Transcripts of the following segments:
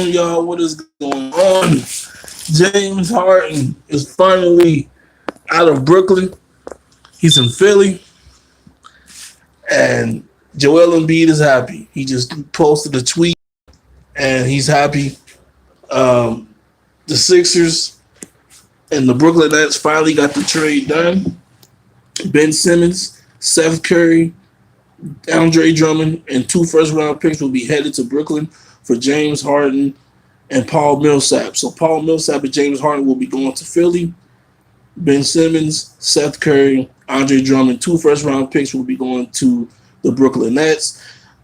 y'all, what is going on? James Harden is finally out of Brooklyn. He's in Philly, and Joel Embiid is happy. He just posted a tweet, and he's happy. Um, the Sixers and the Brooklyn Nets finally got the trade done. Ben Simmons, Seth Curry, Andre Drummond, and two first-round picks will be headed to Brooklyn for James Harden and Paul Millsap. So Paul Millsap and James Harden will be going to Philly. Ben Simmons, Seth Curry, Andre Drummond, two first-round picks will be going to the Brooklyn Nets.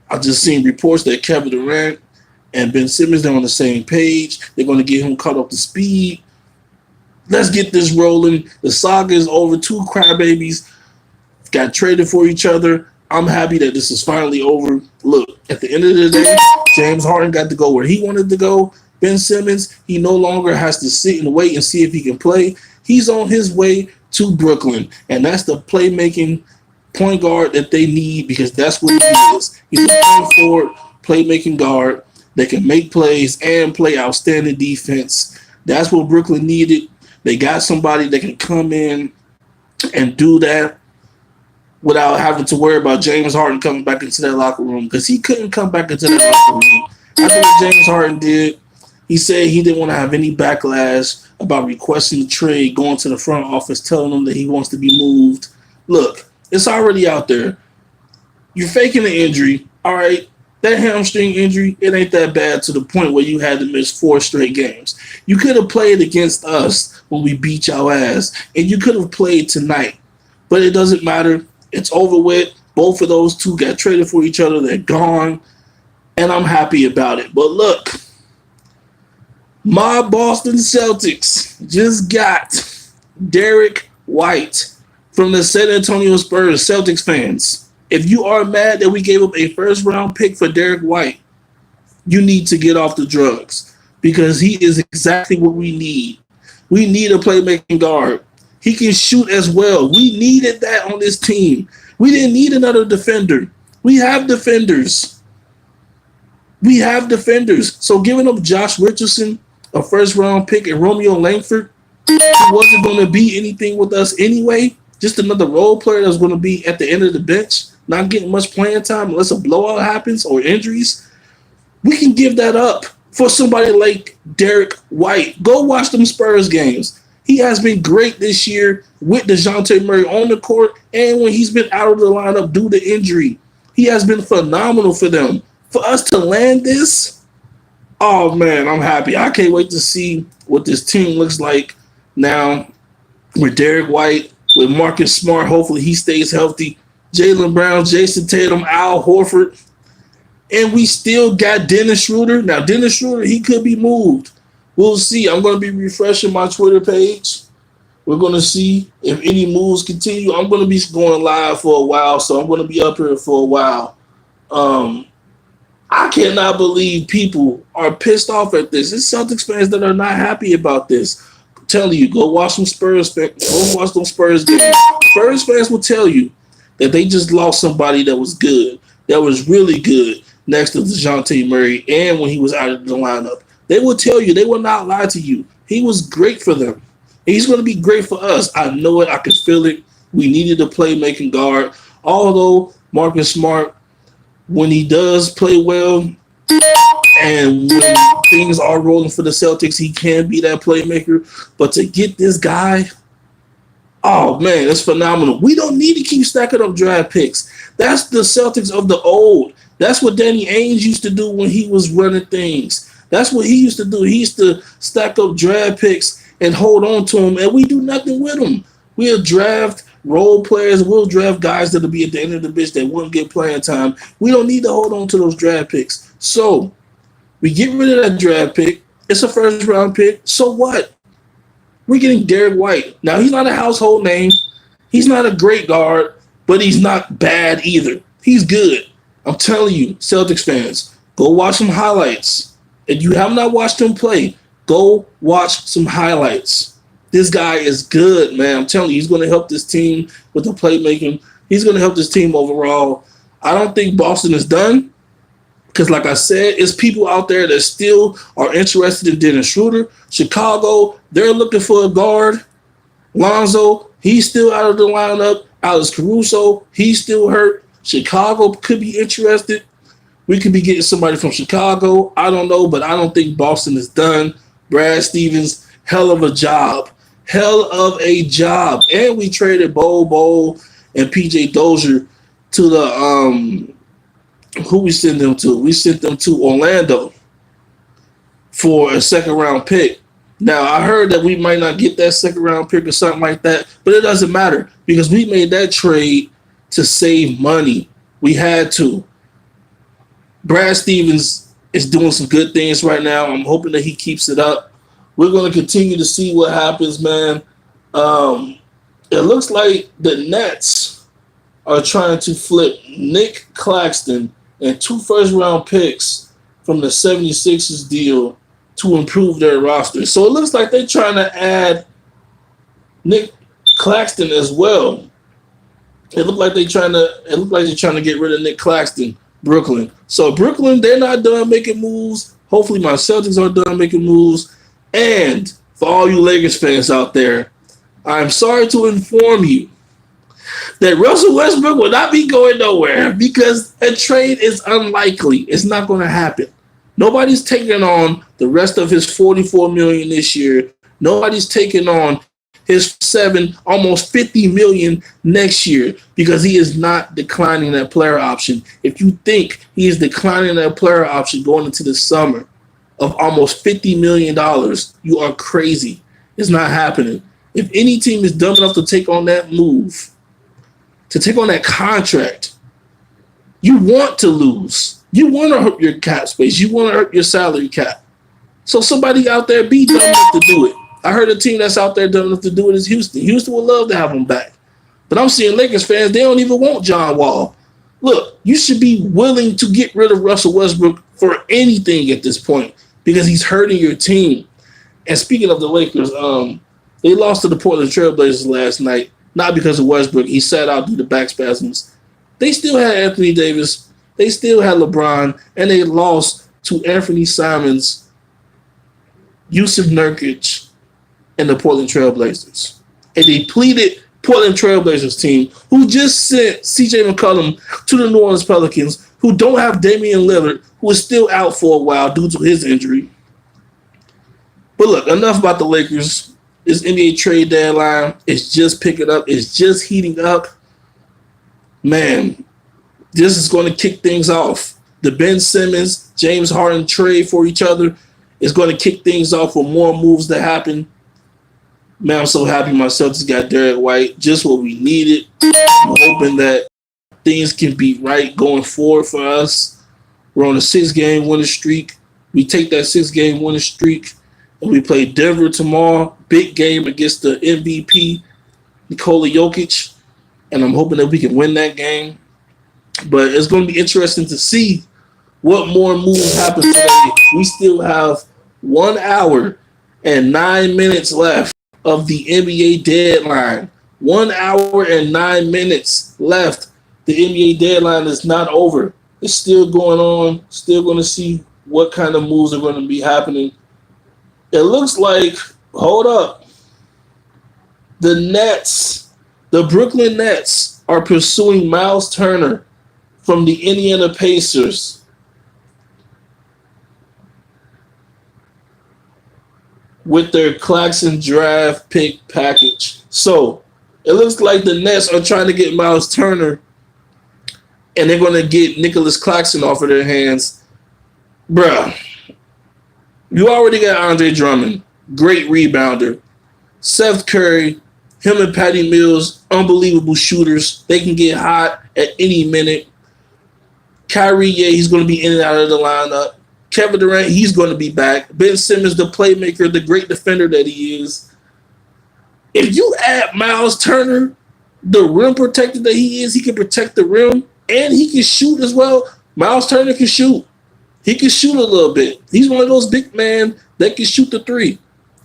I just seen reports that Kevin Durant and Ben Simmons, they're on the same page. They're going to get him caught up to speed. Let's get this rolling. The saga is over. Two crybabies got traded for each other. I'm happy that this is finally over. Look, at the end of the day, James Harden got to go where he wanted to go. Ben Simmons, he no longer has to sit and wait and see if he can play. He's on his way to Brooklyn, and that's the playmaking point guard that they need because that's what he is. He's a point forward, playmaking guard that can make plays and play outstanding defense. That's what Brooklyn needed. They got somebody that can come in and do that without having to worry about James Harden coming back into that locker room because he couldn't come back into that locker room. After what James Harden did, he said he didn't want to have any backlash about requesting the trade, going to the front office, telling them that he wants to be moved. Look, it's already out there. You're faking an injury, all right? That hamstring injury, it ain't that bad to the point where you had to miss 4 straight games. You could have played against us when we beat your ass, and you could have played tonight. But it doesn't matter. It's over with. Both of those two got traded for each other. They're gone, and I'm happy about it. But look, my Boston Celtics just got Derek White from the San Antonio Spurs. Celtics fans, if you are mad that we gave up a first-round pick for Derek White, you need to get off the drugs because he is exactly what we need. We need a playmaking guard. He can shoot as well. We needed that on this team. We didn't need another defender. We have defenders. So giving up Josh Richardson, a first-round pick, and Romeo Langford, who wasn't going to be anything with us anyway, just another role player that's going to be at the end of the bench, not getting much playing time unless a blowout happens or injuries, we can give that up for somebody like Derek White. Go watch them Spurs games. He has been great this year with DeJounte Murray on the court and when he's been out of the lineup due to injury. He has been phenomenal for them. For us to land this, oh, man, I'm happy. I can't wait to see what this team looks like now with Derek White, with Marcus Smart. Hopefully he stays healthy. Jaylen Brown, Jason Tatum, Al Horford. And we still got Dennis Schroeder. Now, Dennis Schroeder, he could be moved. We'll see. I'm going to be refreshing my Twitter page. We're going to see if any moves continue. I'm going to be going live for a while, so I'm going to be up here for a while. I cannot believe people are pissed off at this. It's Celtics fans that are not happy about this. I'm telling you, go watch some Spurs. Go watch those Spurs games. Spurs fans will tell you that they just lost somebody that was good, that was really good next to DeJounte Murray and when he was out of the lineup. They will tell you. They will not lie to you. He was great for them. He's going to be great for us. I know it. I can feel it. We needed a playmaking guard. Although Marcus Smart, when he does play well and when things are rolling for the Celtics, he can be that playmaker. But to get this guy, oh, man, that's phenomenal. We don't need to keep stacking up draft picks. That's the Celtics of the old. That's what Danny Ainge used to do when he was running things. That's what he used to do. He used to stack up draft picks and hold on to them, and we do nothing with them. We'll draft role players. We'll draft guys that'll be at the end of the bench that won't get playing time. We don't need to hold on to those draft picks. So we get rid of that draft pick. It's a first-round pick. So what? We're getting Derek White. Now, he's not a household name. He's not a great guard, but he's not bad either. He's good. I'm telling you, Celtics fans, go watch some highlights. If you have not watched him play, go watch some highlights. This guy is good, man. I'm telling you, he's going to help this team with the playmaking. He's going to help this team overall. I don't think Boston is done. Because like I said, it's people out there that still are interested in Dennis Schroeder. Chicago, they're looking for a guard. Lonzo, he's still out of the lineup. Alex Caruso, he's still hurt. Chicago could be interested. We could be getting somebody from Chicago. I don't know, but I don't think Boston is done. Brad Stevens, hell of a job. Hell of a job. And we traded Bo and PJ Dozier to the who we sent them to? We sent them to Orlando for a second round pick. Now, I heard that we might not get that second round pick or something like that, but it doesn't matter because we made that trade to save money. We had to. Brad Stevens is doing some good things right now. I'm hoping that he keeps it up. We're going to continue to see what happens, man. It looks like the Nets are trying to flip Nick Claxton and 2 first-round picks from the 76ers deal to improve their roster. So it looks like they're trying to add Nick Claxton as well. It looked like they're trying to get rid of Nick Claxton, Brooklyn. So Brooklyn, they're not done making moves. Hopefully my Celtics are done making moves. And for all you Lakers fans out there, I'm sorry to inform you that Russell Westbrook will not be going nowhere because a trade is unlikely. It's not going to happen. Nobody's taking on the rest of his $44 million this year. Nobody's taking on his almost $50 million next year because he is not declining that player option. If you think he is declining that player option going into the summer of almost $50 million, you are crazy. It's not happening. If any team is dumb enough to take on that move, to take on that contract, you want to lose. You want to hurt your cap space. You want to hurt your salary cap. So somebody out there be dumb enough to do it. I heard a team that's out there dumb enough to do it is Houston. Houston would love to have him back. But I'm seeing Lakers fans, they don't even want John Wall. Look, you should be willing to get rid of Russell Westbrook for anything at this point because he's hurting your team. And speaking of the Lakers, they lost to the Portland Trailblazers last night, not because of Westbrook. He sat out due to back spasms. They still had Anthony Davis. They still had LeBron. And they lost to Anthony Simons, Yusuf Nurkic, and the Portland Trailblazers. A depleted Portland Trailblazers team who just sent C.J. McCollum to the New Orleans Pelicans, who don't have Damian Lillard, who is still out for a while due to his injury. But look, enough about the Lakers. This NBA trade deadline is just picking up. It's just heating up. Man, this is going to kick things off. The Ben Simmons, James Harden trade for each other is going to kick things off for more moves to happen. Man, I'm so happy my Celtics got Derek White, just what we needed. I'm hoping that things can be right going forward for us. We're on a 6-game winning streak. We take that 6-game winning streak and we play Denver tomorrow. Big game against the MVP, Nikola Jokic. And I'm hoping that we can win that game. But it's going to be interesting to see what more moves happen today. We still have 1 hour and 9 minutes left of the NBA deadline. 1 hour and 9 minutes left. The NBA deadline is not over. It's still going on. Still going to see what kind of moves are going to be happening. It looks like, hold up, the Nets, the Brooklyn Nets are pursuing Miles Turner from the Indiana Pacers. With their Claxton draft pick package. So it looks like the Nets are trying to get Miles Turner and they're going to get Nicholas Claxton off of their hands. Bruh, you already got Andre Drummond, great rebounder. Seth Curry, him and Patty Mills, unbelievable shooters. They can get hot at any minute. Kyrie, yeah, he's going to be in and out of the lineup. Kevin Durant, he's going to be back. Ben Simmons, the playmaker, the great defender that he is. If you add Miles Turner, the rim protector that he is, he can protect the rim and he can shoot as well. Miles Turner can shoot. He can shoot a little bit. He's one of those big men that can shoot the three.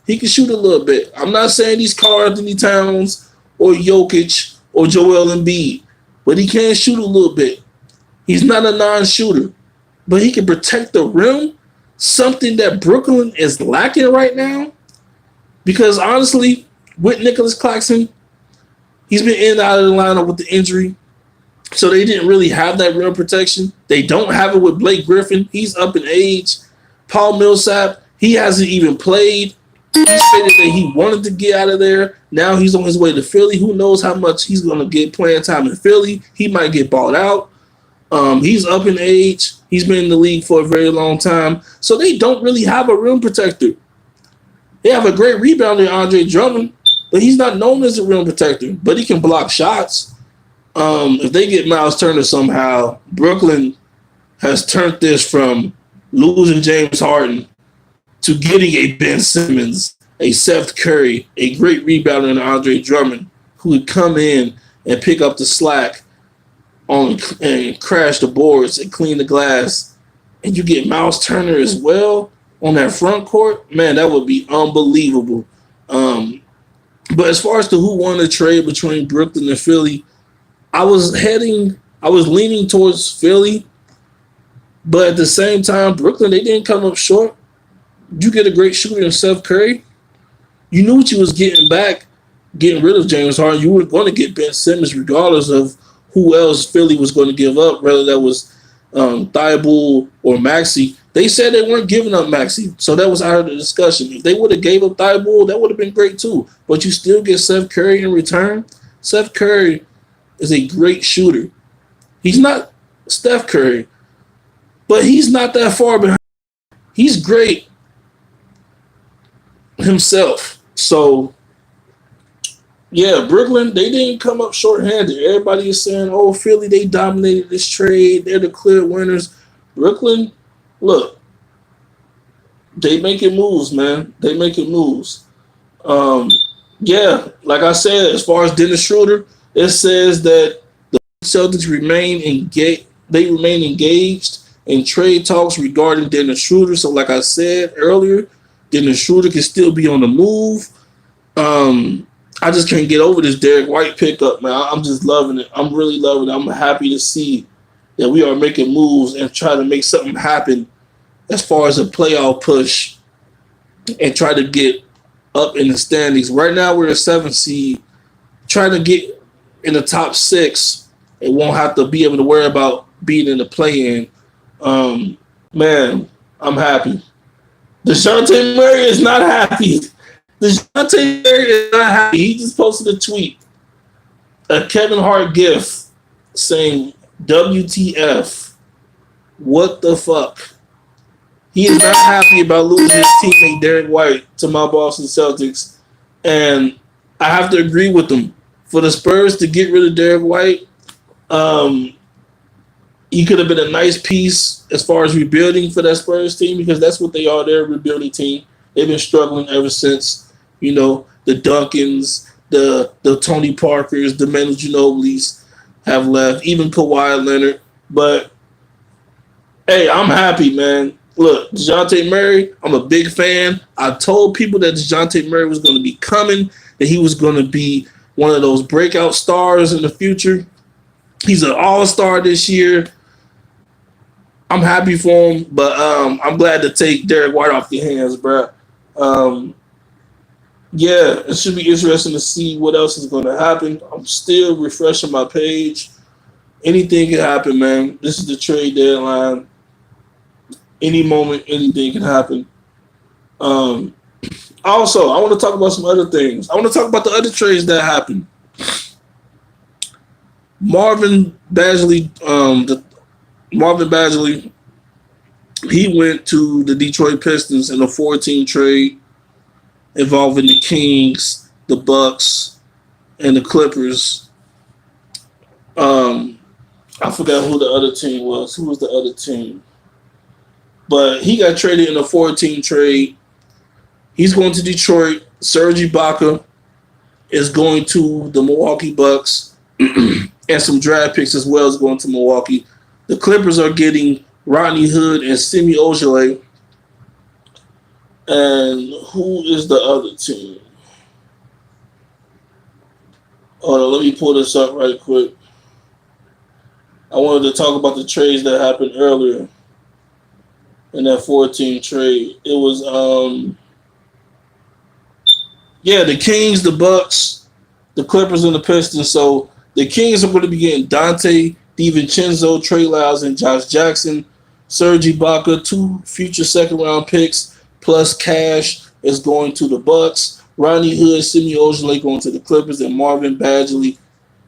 He can shoot a little bit. I'm not saying he's Karl Anthony Towns or Jokic or Joel Embiid, but he can shoot a little bit. He's not a non-shooter. but he can protect the rim, something that Brooklyn is lacking right now. Because honestly, with Nicholas Claxton, he's been in and out of the lineup with the injury. So they didn't really have that rim protection. They don't have it with Blake Griffin. He's up in age. Paul Millsap, he hasn't even played. He stated that he wanted to get out of there. Now he's on his way to Philly. Who knows how much he's going to get playing time in Philly. He might get bought out. He's up in age. He's been in the league for a very long time. So they don't really have a rim protector. They have a great rebounder, Andre Drummond, but he's not known as a rim protector. But he can block shots. If they get Miles Turner somehow, Brooklyn has turned this from losing James Harden to getting a Ben Simmons, a Seth Curry, a great rebounder in Andre Drummond, who would come in and pick up the slack on and crash the boards and clean the glass. And you get Miles Turner as well on that front court. Man, that would be unbelievable. But as far as to who won the trade between Brooklyn and Philly, I was leaning towards Philly, but at the same time, Brooklyn, they didn't come up short. You get a great shooter in Seth Curry. You knew what you was getting back, getting rid of James Harden. You were going to get Ben Simmons regardless of who else Philly was going to give up, whether that was Thibault or Maxey. They said they weren't giving up Maxey, so that was out of the discussion. If they would have gave up Thibault, that would have been great too. But you still get Seth Curry in return. Seth Curry is a great shooter. He's not Steph Curry, but he's not that far behind. He's great himself. So, yeah, Brooklyn, they didn't come up short-handed. Everybody is saying, oh, Philly, they dominated this trade. They're the clear winners. Brooklyn, look, they making moves, man. They making moves. Yeah, like I said, as far as Dennis Schroeder, it says that the Celtics remain engaged. They remain engaged in trade talks regarding Dennis Schroeder. So, like I said earlier, Dennis Schroeder can still be on the move. I just can't get over this Derek White pickup, man. I'm just loving it. I'm really loving it. I'm happy to see that we are making moves and trying to make something happen as far as a playoff push and try to get up in the standings. Right now, we're a 7th seed. Trying to get in the top 6 and won't have to be able to worry about being in the play-in. Man, I'm happy. DeJounte Murray is not happy. DeJounte Murray is not happy. He just posted a tweet, a Kevin Hart gif saying, WTF, what the fuck? He is not happy about losing his teammate Derek White to my Boston Celtics. And I have to agree with him. For the Spurs to get rid of Derek White, he could have been a nice piece as far as rebuilding for that Spurs team, because that's what they are. They're a rebuilding team. They've been struggling ever since, the Duncans, the Tony Parkers, the Manu Ginobili's have left, even Kawhi Leonard. But, hey, I'm happy, man. Look, DeJounte Murray, I'm a big fan. I told people that DeJounte Murray was going to be coming, that he was going to be one of those breakout stars in the future. He's an all-star this year. I'm happy for him, but I'm glad to take Derek White off your hands, bro. Yeah, it should be interesting to see what else is going to happen. I'm still refreshing my page. Anything can happen, man. This is the trade deadline. Any moment, anything can happen. Also, I want to talk about some other things. I want to talk about the other trades that happened. Marvin Bagley, he went to the Detroit Pistons in a 4-team trade involving the Kings, the Bucks, and the Clippers. I forgot who the other team was. Who was the other team? But he got traded in a 4-team trade. He's going to Detroit. Serge Ibaka is going to the Milwaukee Bucks. And some draft picks as well is going to Milwaukee. The Clippers are getting Rodney Hood and Semi Ojeleye. And who is the other team? Hold on, let me pull this up right quick. I wanted to talk about the trades that happened earlier. in that 14 trade. It was the Kings, the Bucks, the Clippers, and the Pistons. So the Kings are going to be getting Dante DiVincenzo, Trey Lyles, and Josh Jackson, Serge Ibaka, 2 future second-round picks, plus cash is going to the Bucks. Ronnie Hood, Semi Ojeleye going to the Clippers, and Marvin Bagley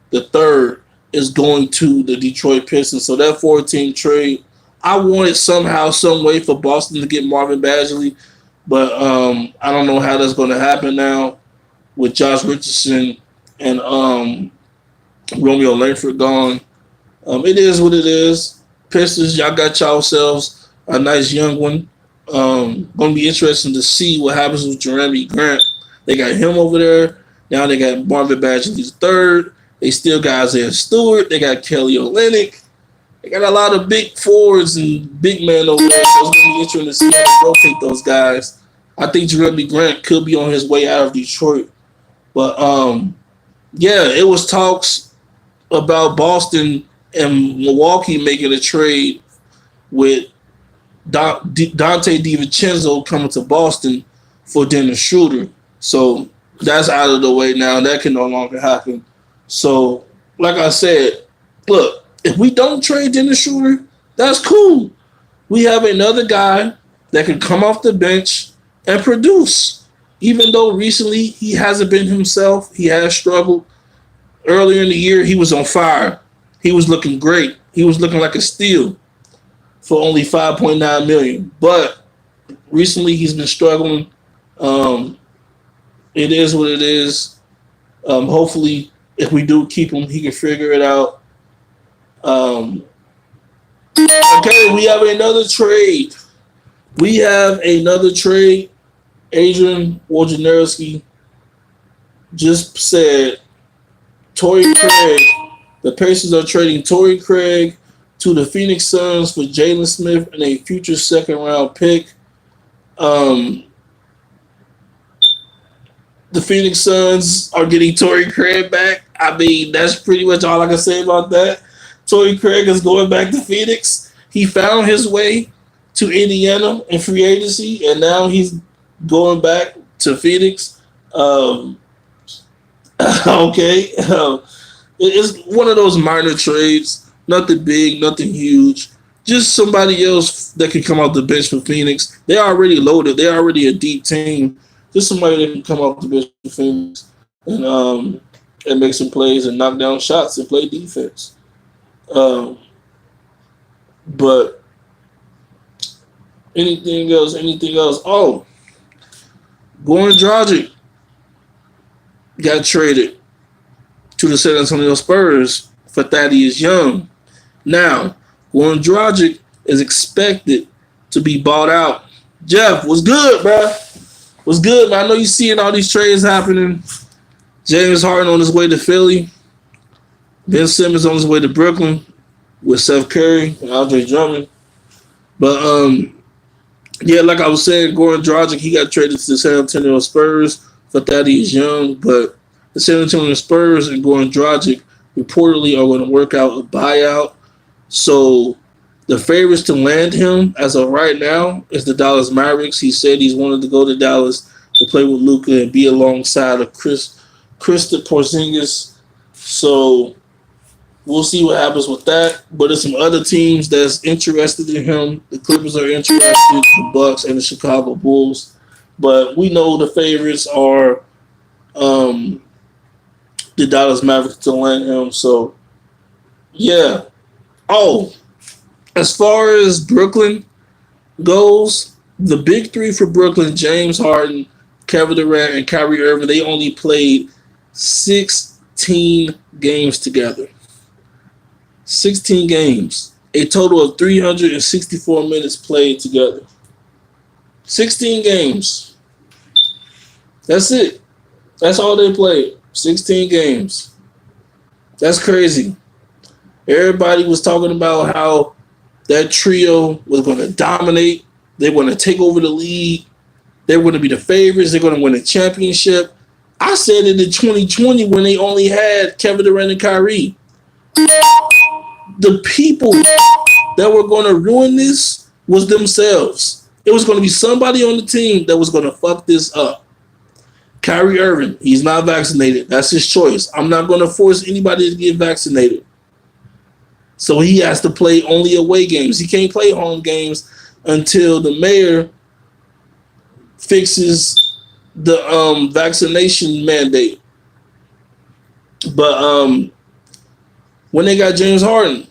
the third is going to the Detroit Pistons. So that 14 trade, I wanted somehow, some way for Boston to get Marvin Bagley, but I don't know how that's going to happen now with Josh Richardson and Romeo Langford gone. It is what it is. Pistons, y'all got yourselves a nice young one. Going to be interesting to see what happens with Jeremy Grant. They got him over there. Now they got Marvin Bagley third. They still got Isaiah Stewart. They got Kelly Olynyk. They got a lot of big forwards and big men over there. So it's going to be interesting to see how they rotate those guys. I think Jeremy Grant could be on his way out of Detroit. But, it was talks about Boston and Milwaukee making a trade with Dante DiVincenzo coming to Boston for Dennis Schroeder. So that's out of the way now. That can no longer happen. So, like I said, look, if we don't trade Dennis Schroeder, that's cool. We have another guy that can come off the bench and produce. Even though recently he hasn't been himself, he has struggled. Earlier in the year, he was on fire. He was looking great. He was looking like a steal for only $5.9 million. But recently, he's been struggling. It is what it is. Hopefully, if we do keep him, he can figure it out. Okay, we have another trade. Adrian Wojnarowski just said Tory Craig. The Pacers are trading Tory Craig to the Phoenix Suns for Jalen Smith and a future second-round pick. The Phoenix Suns are getting Tory Craig back. I mean, that's pretty much all I can say about that. Tory Craig is going back to Phoenix. He found his way to Indiana in free agency, and now he's going back to Phoenix. Okay. It's one of those minor trades. Nothing big, nothing huge. Just somebody else that can come off the bench for Phoenix. They're already loaded. They're already a deep team. Just somebody that can come off the bench for Phoenix and make some plays and knock down shots and play defense. But anything else? Oh, Goran Dragic got traded to the San Antonio Spurs for Thaddeus Young. Now, Goran Dragic is expected to be bought out. Jeff, what's good, bro? What's good, man? I know you're seeing all these trades happening. James Harden on his way to Philly. Ben Simmons on his way to Brooklyn with Seth Curry and Andre Drummond. But, like I was saying, Goran Dragic, he got traded to the San Antonio Spurs for Thaddeus Young. But the San Antonio Spurs and Goran Dragic reportedly are going to work out a buyout. So the favorites to land him as of right now is the Dallas Mavericks. He said he's wanted to go to Dallas to play with Luka and be alongside of Kristaps Porzingis. So we'll see what happens with that. But there's some other teams that's interested in him. The Clippers are interested, the Bucks, and the Chicago Bulls. But we know the favorites are the Dallas Mavericks to land him. So, yeah. Oh, as far as Brooklyn goes, the big three for Brooklyn, James Harden, Kevin Durant, and Kyrie Irving, they only played 16 games together. 16 games. A total of 364 minutes played together. 16 games. That's it. That's all they played. 16 games. That's crazy. Everybody was talking about how that trio was going to dominate. They were going to take over the league. They were going to be the favorites. They're going to win a championship. I said it in 2020 when they only had Kevin Durant and Kyrie. The people that were going to ruin this was themselves. It was going to be somebody on the team that was going to fuck this up. Kyrie Irving, he's not vaccinated. That's his choice. I'm not going to force anybody to get vaccinated. So he has to play only away games. He can't play home games until the mayor fixes the vaccination mandate. But when they got James Harden,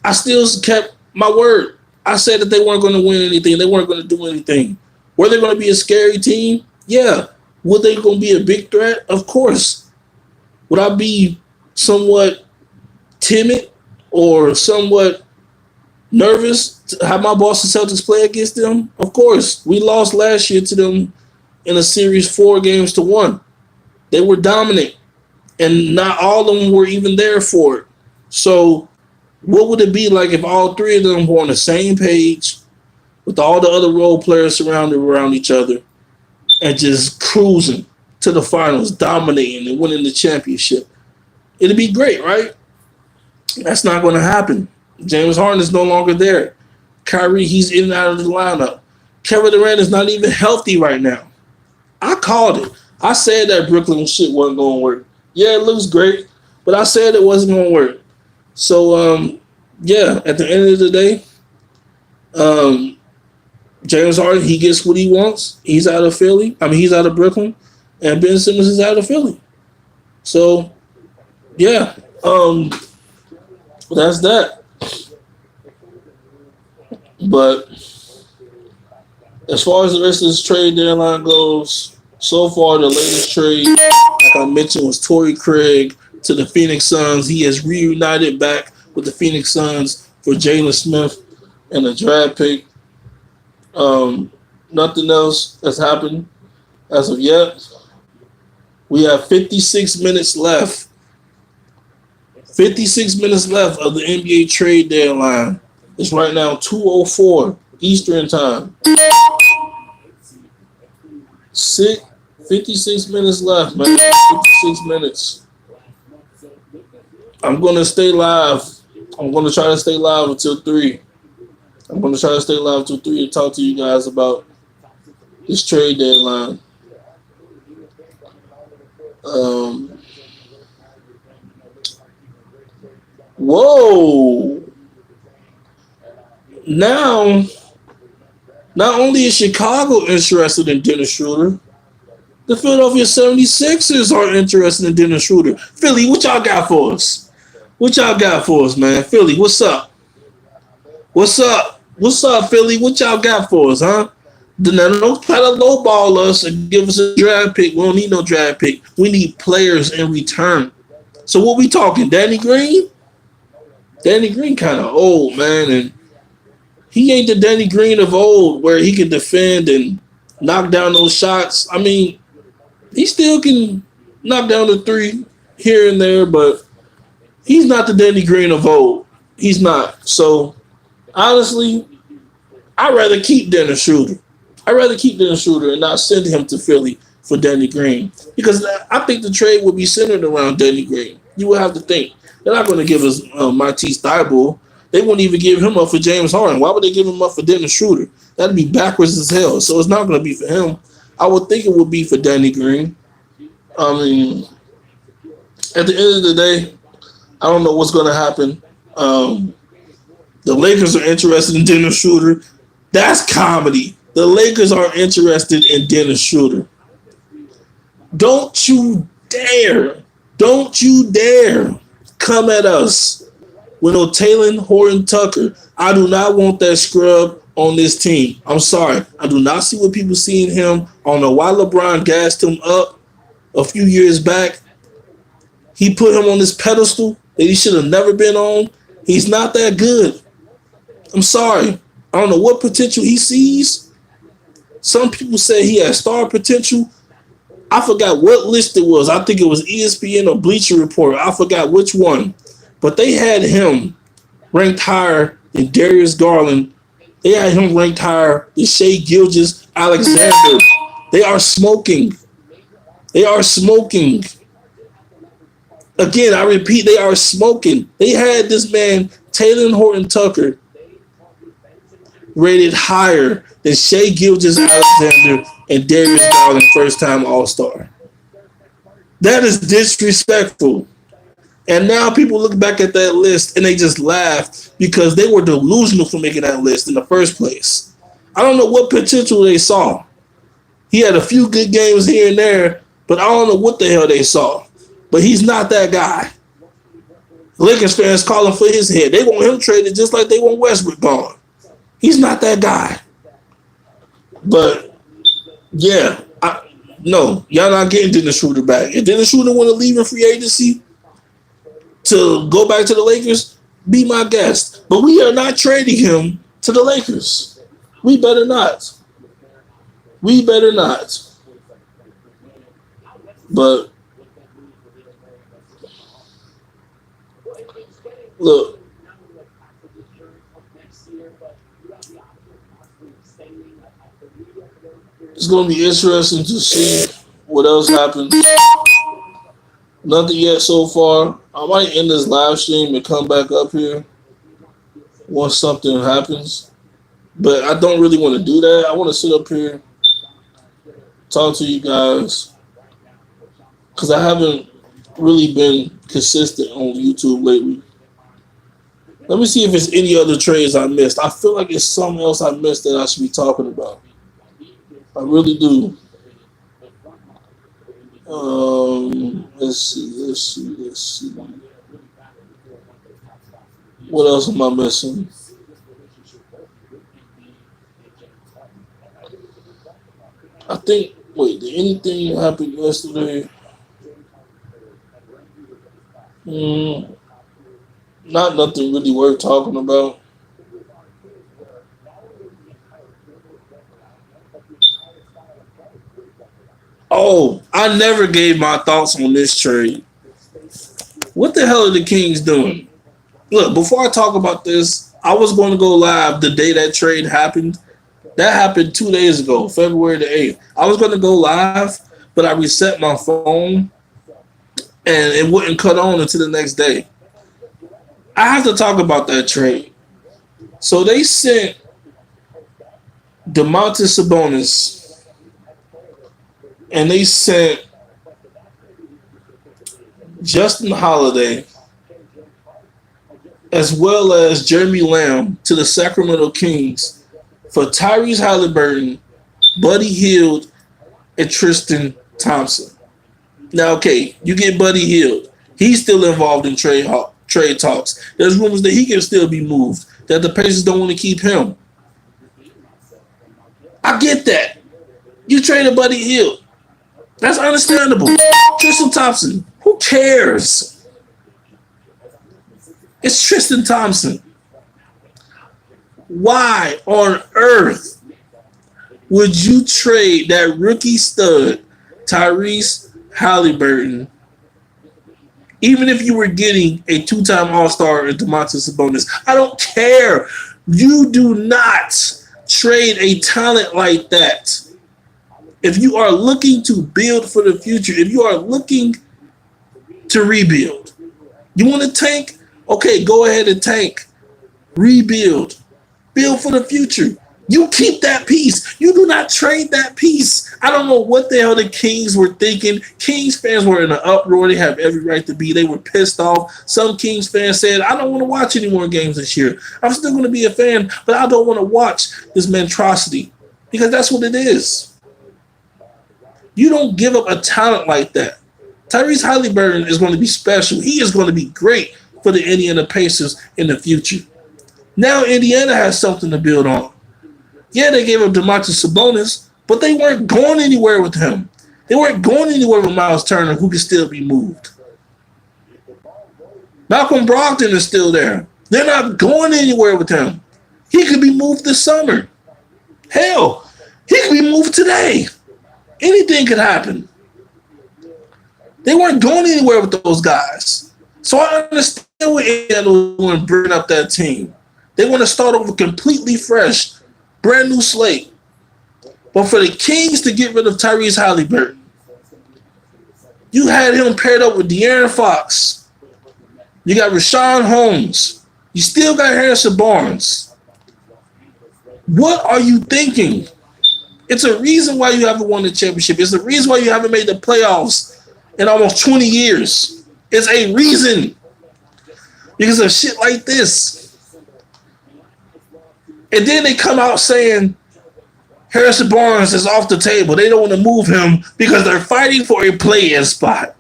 I still kept my word. I said that they weren't going to win anything. They weren't going to do anything. Were they going to be a scary team? Yeah. Were they going to be a big threat? Of course. Would I be somewhat timid or somewhat nervous to have my Boston Celtics play against them? Of course. We lost last year to them in a series 4-1. They were dominant, and not all of them were even there for it. So what would it be like if all three of them were on the same page with all the other role players surrounded around each other and just cruising to the finals, dominating and winning the championship? It'd be great, right? That's not going to happen. James Harden is no longer there. Kyrie, he's in and out of the lineup. Kevin Durant is not even healthy right now. I called it. I said that Brooklyn shit wasn't going to work. Yeah, it looks great, but I said it wasn't going to work. So, yeah, at the end of the day, James Harden, he gets what he wants. He's out of Philly. He's out of Brooklyn. And Ben Simmons is out of Philly. So, yeah, that's that. But as far as the rest of this trade deadline goes, so far the latest trade, like I mentioned, was Tory Craig to the Phoenix Suns. He has reunited back with the Phoenix Suns for Jalen Smith and a draft pick. Nothing else has happened as of yet. We have 56 minutes left. 56 minutes left of the NBA trade deadline. It's right now 2:04 Eastern time. 56 minutes left, man. 56 minutes. I'm going to stay live. I'm going to try to stay live until 3. I'm going to try to stay live until 3 and talk to you guys about this trade deadline. Whoa. Now, not only is Chicago interested in Dennis Schroeder, the Philadelphia 76ers are interested in Dennis Schroeder. Philly, what y'all got for us? What y'all got for us, man? Philly, what's up? What's up? What's up, Philly? What y'all got for us, huh? Don't try to lowball us and give us a draft pick. We don't need no draft pick. We need players in return. So what we talking? Danny Green? Danny Green kind of old, man, and he ain't the Danny Green of old where he can defend and knock down those shots. I mean, he still can knock down the three here and there, but he's not the Danny Green of old. He's not. So, honestly, I'd rather keep Dennis Schroeder. I'd rather keep Dennis Schroeder and not send him to Philly for Danny Green, because I think the trade would be centered around Danny Green. You would have to think. They're not going to give us Matisse Thybulle. They wouldn't even give him up for James Harden. Why would they give him up for Dennis Schroeder? That'd be backwards as hell. So it's not going to be for him. I would think it would be for Danny Green. I mean, at the end of the day, I don't know what's going to happen. The Lakers are interested in Dennis Schroeder. That's comedy. The Lakers are interested in Dennis Schroeder. Don't you dare come at us with no Taylor Horton Tucker. I do not want that scrub on this team. I'm sorry. I do not see what people see in him. I don't know why LeBron gassed him up a few years back. He put him on this pedestal that he should have never been on. He's not that good. I'm sorry. I don't know what potential he sees. Some people say he has star potential. I forgot what list it was. I think it was ESPN or Bleacher Report. I forgot which one. But they had him ranked higher than Darius Garland. They had him ranked higher than Shai Gilgeous-Alexander. They are smoking. They are smoking. Again, I repeat, they are smoking. They had this man, Taylor Horton Tucker, rated higher than Shai Gilgeous-Alexander and Darius Garland, first-time All-Star. That is disrespectful. And now people look back at that list and they just laugh because they were delusional for making that list in the first place. I don't know what potential they saw. He had a few good games here and there, but I don't know what the hell they saw. But he's not that guy. Lakers fans calling for his head. They want him traded just like they want Westbrook gone. He's not that guy. But, yeah, no, y'all not getting Dennis Schroeder back. If Dennis Schroeder want to leave in free agency to go back to the Lakers, be my guest. But we are not trading him to the Lakers. We better not. We better not. But, look, it's going to be interesting to see what else happens. Nothing yet so far. I might end this live stream and come back up here once something happens. But I don't really want to do that. I want to sit up here, talk to you guys, because I haven't really been consistent on YouTube lately. Let me see if there's any other trades I missed. I feel like it's something else I missed that I should be talking about. I really do. Let's see. What else am I missing? I think, wait, did anything happen yesterday? Not nothing really worth talking about. Oh, I never gave my thoughts on this trade. What the hell are the Kings doing? Look, before I talk about this, I was going to go live the day that trade happened. That happened 2 days ago, February the 8th. I was going to go live, but I reset my phone, and it wouldn't cut on until the next day. I have to talk about that trade. So they sent Domantas Sabonis, and they sent Justin Holiday, as well as Jeremy Lamb, to the Sacramento Kings for Tyrese Halliburton, Buddy Hield, and Tristan Thompson. Now, okay, you get Buddy Hield. He's still involved in trade talks. There's rumors that he can still be moved, that the Pacers don't want to keep him. I get that. You traded Buddy Hield. That's understandable. Tristan Thompson, who cares? It's Tristan Thompson. Why on earth would you trade that rookie stud, Tyrese Halliburton, even if you were getting a two-time All-Star in Domantas Sabonis? I don't care. You do not trade a talent like that. If you are looking to build for the future, if you are looking to rebuild, you want to tank? Okay, go ahead and tank. Rebuild. Build for the future. You keep that piece. You do not trade that piece. I don't know what the hell the Kings were thinking. Kings fans were in an uproar. They have every right to be. They were pissed off. Some Kings fans said, I don't want to watch any more games this year. I'm still going to be a fan, but I don't want to watch this monstrosity, because that's what it is. You don't give up a talent like that. Tyrese Halliburton is going to be special. He is going to be great for the Indiana Pacers in the future. Now Indiana has something to build on. Yeah, they gave up Domantas Sabonis, but they weren't going anywhere with him. They weren't going anywhere with Miles Turner, who can still be moved. Malcolm Brogdon is still there. They're not going anywhere with him. He could be moved this summer. Hell, he could be moved today. Anything could happen. They weren't going anywhere with those guys. So I understand what Indiana was doing, bringing up that team. They want to start over completely fresh, brand new slate. But for the Kings to get rid of Tyrese Halliburton, you had him paired up with De'Aaron Fox. You got Rashawn Holmes. You still got Harrison Barnes. What are you thinking? It's a reason why you haven't won the championship. It's a reason why you haven't made the playoffs in almost 20 years. It's a reason. Because of shit like this. And then they come out saying Harrison Barnes is off the table. They don't want to move him because they're fighting for a play-in spot.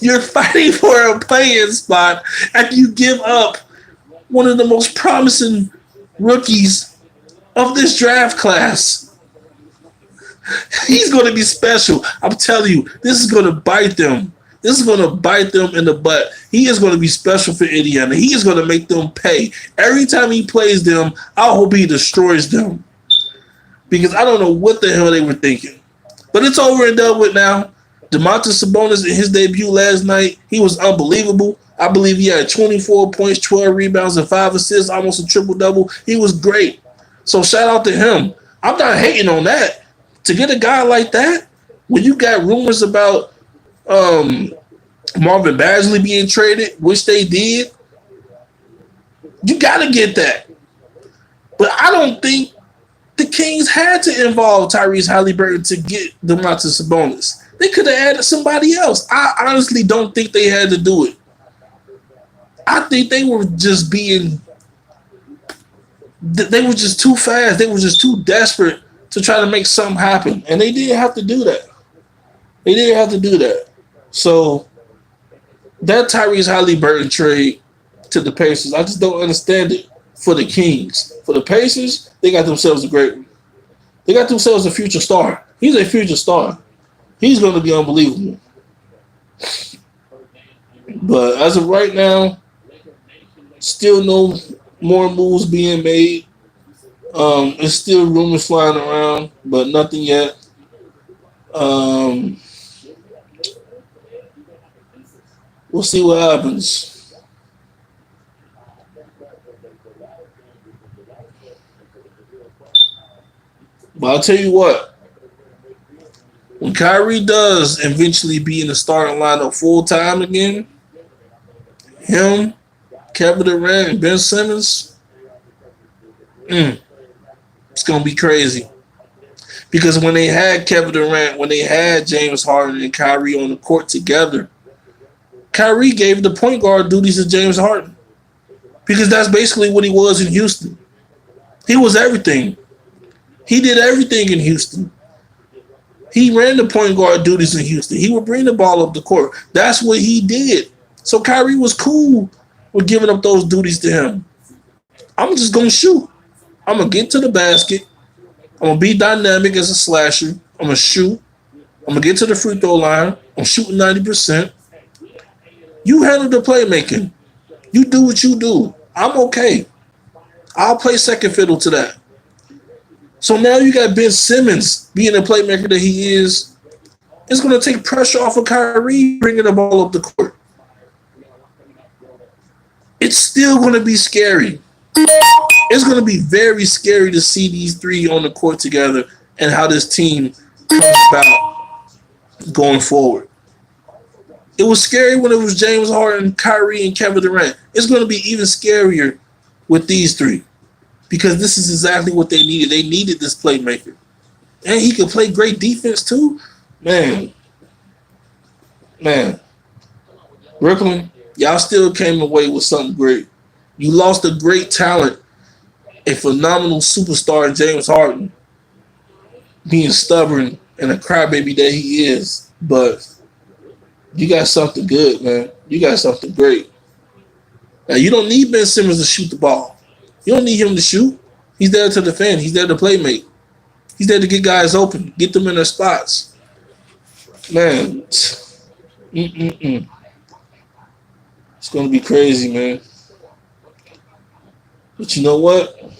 You're fighting for a play-in spot after you give up one of the most promising rookies of this draft class. He's going to be special. I'm telling you, this is going to bite them. This is going to bite them in the butt. He is going to be special for Indiana. He is going to make them pay. Every time he plays them, I hope he destroys them. Because I don't know what the hell they were thinking. But it's over and done with now. Domantas Sabonis in his debut last night, he was unbelievable. I believe he had 24 points, 12 rebounds, and 5 assists, almost a triple-double. He was great. So shout out to him. I'm not hating on that. To get a guy like that, when you got rumors about Marvin Bagley being traded, which they did, you got to get that. But I don't think the Kings had to involve Tyrese Halliburton to get Domantas Sabonis. They could have added somebody else. I honestly don't think they had to do it. I think they were just being... They were just too fast. They were just too desperate to try to make something happen. And they didn't have to do that. They didn't have to do that. So, that Tyrese Halliburton trade to the Pacers, I just don't understand it for the Kings. For the Pacers, they got themselves a great one. They got themselves a future star. He's a future star. He's going to be unbelievable. But as of right now, still no more moves being made. There's still rumors flying around, but nothing yet. We'll see what happens. But I'll tell you what. When Kyrie does eventually be in the starting lineup full time again, him, Kevin Durant, and Ben Simmons, it's going to be crazy. Because when they had Kevin Durant, when they had James Harden and Kyrie on the court together, Kyrie gave the point guard duties to James Harden. Because that's basically what he was in Houston. He was everything. He did everything in Houston. He ran the point guard duties in Houston. He would bring the ball up the court. That's what he did. So Kyrie was cool with giving up those duties to him. I'm just going to shoot. I'm going to get to the basket. I'm going to be dynamic as a slasher. I'm going to shoot. I'm going to get to the free throw line. I'm shooting 90%. You handle the playmaking. You do what you do. I'm okay. I'll play second fiddle to that. So now you got Ben Simmons being the playmaker that he is. It's going to take pressure off of Kyrie bringing the ball up the court. It's still going to be scary. It's going to be very scary to see these three on the court together and how this team comes about going forward. It was scary when it was James Harden, Kyrie, and Kevin Durant. It's going to be even scarier with these three. Because this is exactly what they needed. They needed this playmaker. And he could play great defense too. Man. Brooklyn, y'all still came away with something great. You lost a great talent, a phenomenal superstar in James Harden, being stubborn and a crybaby that he is. But you got something good, man. You got something great. Now, you don't need Ben Simmons to shoot the ball. You don't need him to shoot. He's there to defend. He's there to playmate. He's there to get guys open, get them in their spots. Man, it's going to be crazy, man. But you know what?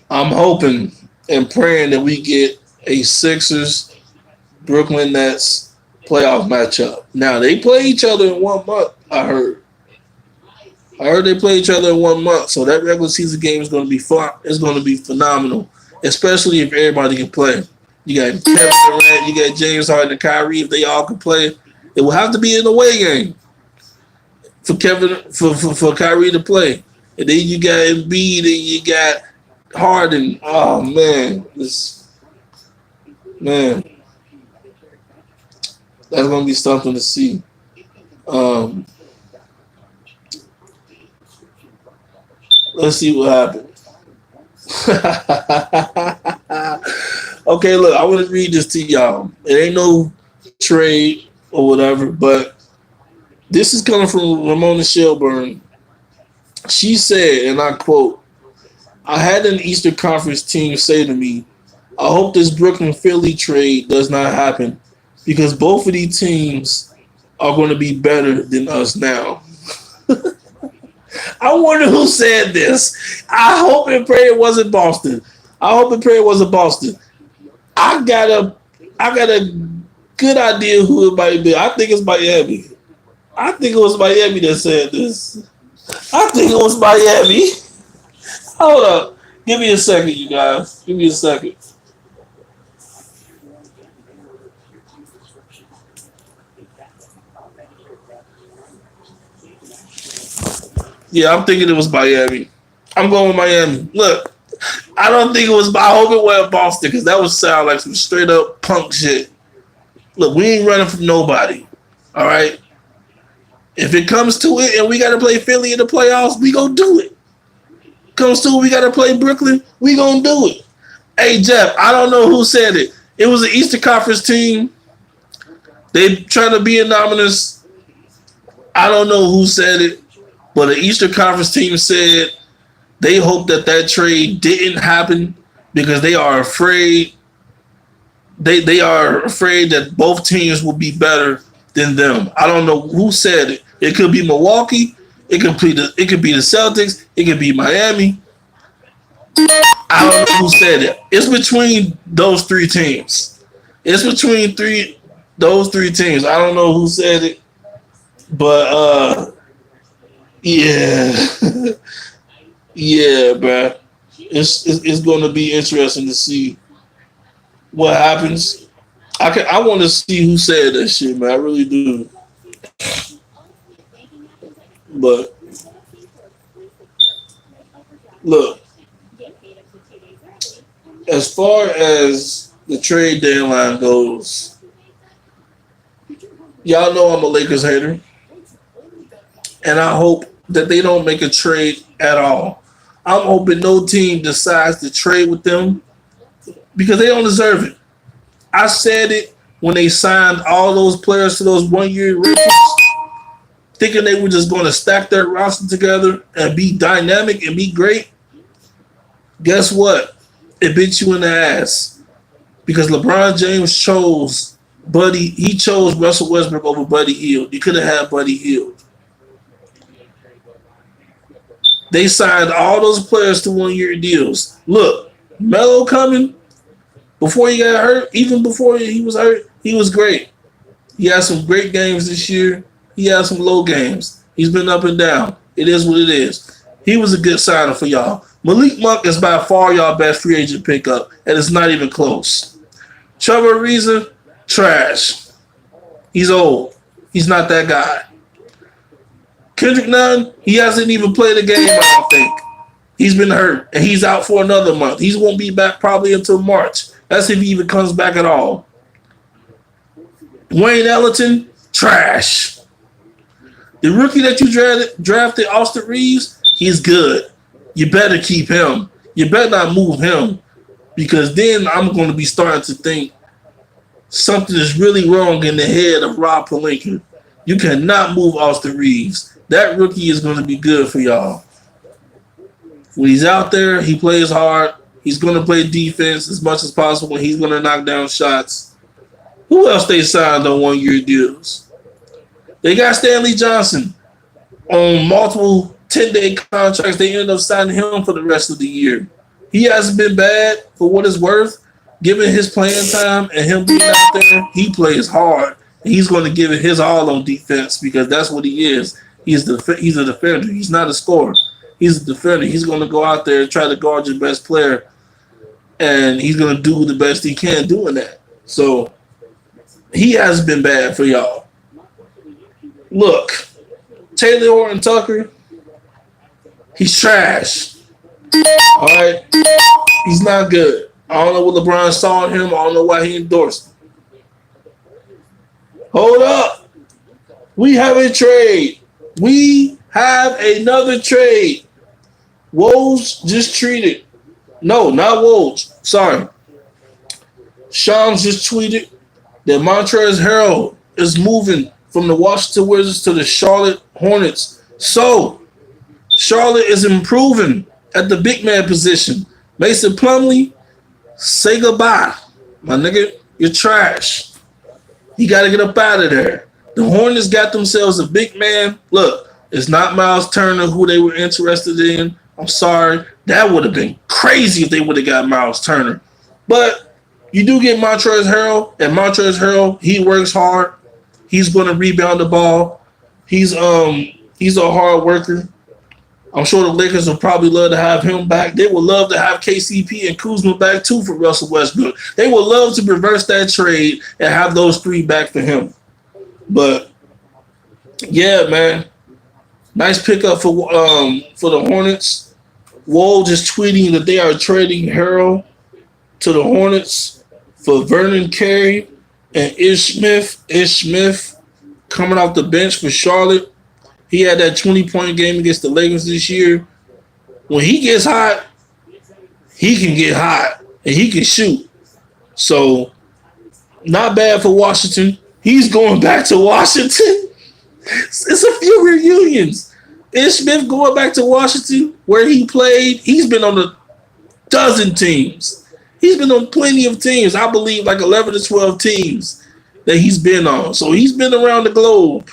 I'm hoping and praying that we get a Sixers Brooklyn Nets playoff matchup. Now, they play each other in 1 month, I heard. They play each other in 1 month, so that regular season game is going to be fun. It's going to be phenomenal, especially if everybody can play. You got Kevin Durant, you got James Harden and Kyrie. If they all can play, it will have to be an away game for Kyrie to play. And then you got Embiid and you got Harden. Oh man, man, that's gonna be something to see. Um, let's see what happens. Okay, look, I want to read this to y'all. It ain't no trade or whatever, but this is coming from Ramona Shelburne. She said, and I quote, I had an Eastern Conference team say to me, I hope this Brooklyn Philly trade does not happen because both of these teams are going to be better than us now. I wonder who said this. I hope and pray it wasn't Boston. I hope and pray it wasn't Boston. I got a good idea who it might be. I think it's Miami. I think it was Miami that said this. I think it was Miami. Hold up. Give me a second, you guys. Give me a second. Yeah, I'm thinking it was Miami. I'm going with Miami. Look, I don't think it was. I hope it wasn't Boston because that would sound like some straight up punk shit. Look, we ain't running from nobody. All right. If it comes to it and we got to play Philly in the playoffs, we gonna do it. Comes to it, we got to play Brooklyn, we gonna do it. Hey Jeff, I don't know who said it. It was an Eastern Conference team. They trying to be anonymous. I don't know who said it, but the Eastern Conference team said they hope that trade didn't happen because they are afraid. They are afraid that both teams will be better than them. I don't know who said it. It could be Milwaukee. It could be the Celtics. It could be Miami. I don't know who said it. It's between those three teams. It's between those three teams. I don't know who said it, but yeah, yeah, bro. It's going to be interesting to see what happens. I want to see who said that shit, man. I really do. But look, as far as the trade deadline goes, y'all know I'm a Lakers hater, and I hope that they don't make a trade at all. I'm hoping no team decides to trade with them because they don't deserve it. I said it when they signed all those players to those 1 year rentals, thinking they were just going to stack their roster together and be dynamic and be great. Guess what? It bit you in the ass because LeBron James chose He chose Russell Westbrook over Buddy Hield. You could have had Buddy Hield. They signed all those players to 1 year deals. Look, Melo coming before he got hurt, even before he was hurt, he was great. He had some great games this year. He had some low games. He's been up and down. It is what it is. He was a good signing for y'all. Malik Monk is by far y'all best free agent pickup, and it's not even close. Trevor Ariza, trash. He's old. He's not that guy. Kendrick Nunn, he hasn't even played a game, I don't think. He's been hurt, and he's out for another month. He won't be back probably until March. That's if he even comes back at all. Wayne Ellington, trash. The rookie that you drafted, Austin Reeves, he's good. You better keep him. You better not move him because then I'm going to be starting to think something is really wrong in the head of Rob Pelinka. You cannot move Austin Reeves. That rookie is going to be good for y'all. When he's out there, he plays hard. He's going to play defense as much as possible. He's going to knock down shots. Who else they signed on 1 year deals? They got Stanley Johnson on multiple 10-day contracts. They ended up signing him for the rest of the year. He hasn't been bad for what it's worth. Given his playing time and him being out there, he plays hard. He's going to give it his all on defense because that's what he is. He's a defender. He's not a scorer. He's a defender. He's going to go out there and try to guard your best player, and he's going to do the best he can doing that. So he hasn't been bad for y'all. Look, Taylor Horton Tucker, He's trash. All right, he's not good. I don't know what LeBron saw in him. I don't know why he endorsed him. Hold up. We have a trade. We have another trade. Woj just treated. No, not Woj. Sorry. Shams just tweeted that Montrezl Harrell is moving from the Washington Wizards to the Charlotte Hornets. So, Charlotte is improving at the big man position. Mason Plumlee, say goodbye. My nigga, you're trash. You got to get up out of there. The Hornets got themselves a big man. Look, it's not Miles Turner who they were interested in. I'm sorry. That would have been crazy if they would have got Miles Turner. But you do get Montrezl Harrell, and Montrezl Harrell, he works hard. He's going to rebound the ball. He's a hard worker. I'm sure the Lakers would probably love to have him back. They would love to have KCP and Kuzma back too for Russell Westbrook. They would love to reverse that trade and have those three back for him. But yeah, man, nice pickup for the Hornets. Woj just tweeting that they are trading Harrell to the Hornets for Vernon Carey and Ish Smith. Ish Smith coming off the bench for Charlotte. He had that 20-point game against the Lakers this year. When he gets hot, he can get hot and he can shoot. So, not bad for Washington. He's going back to Washington. It's a few reunions. Ish Smith going back to Washington where he played. He's been on a dozen teams. He's been on plenty of teams. I believe like 11 to 12 teams that he's been on. So he's been around the globe.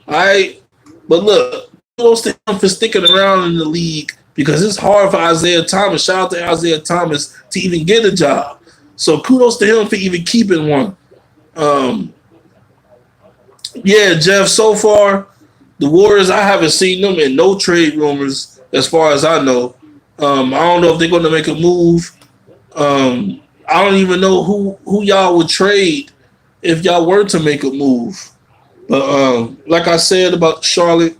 All right. But look, kudos to him for sticking around in the league because it's hard for Isaiah Thomas. Shout out to Isaiah Thomas to even get a job. So kudos to him for even keeping one. Yeah, Jeff, so far, the Warriors, I haven't seen them in no trade rumors as far as I know. I don't know if they're going to make a move. I don't even know who y'all would trade if y'all were to make a move. But like I said about Charlotte,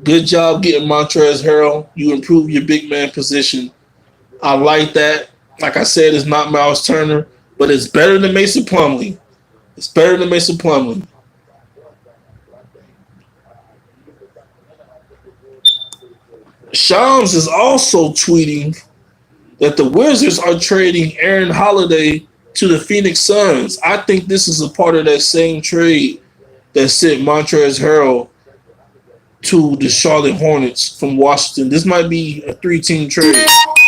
good job getting Montrezl Harrell. You improve your big man position. I like that. Like I said, it's not Miles Turner, but it's better than Mason Plumlee. It's better than Mason Plumlee. Shams is also tweeting that the Wizards are trading Aaron Holiday to the Phoenix Suns. I think this is a part of that same trade that sent Montrezl Harrell to the Charlotte Hornets from Washington. This might be a 3-team trade.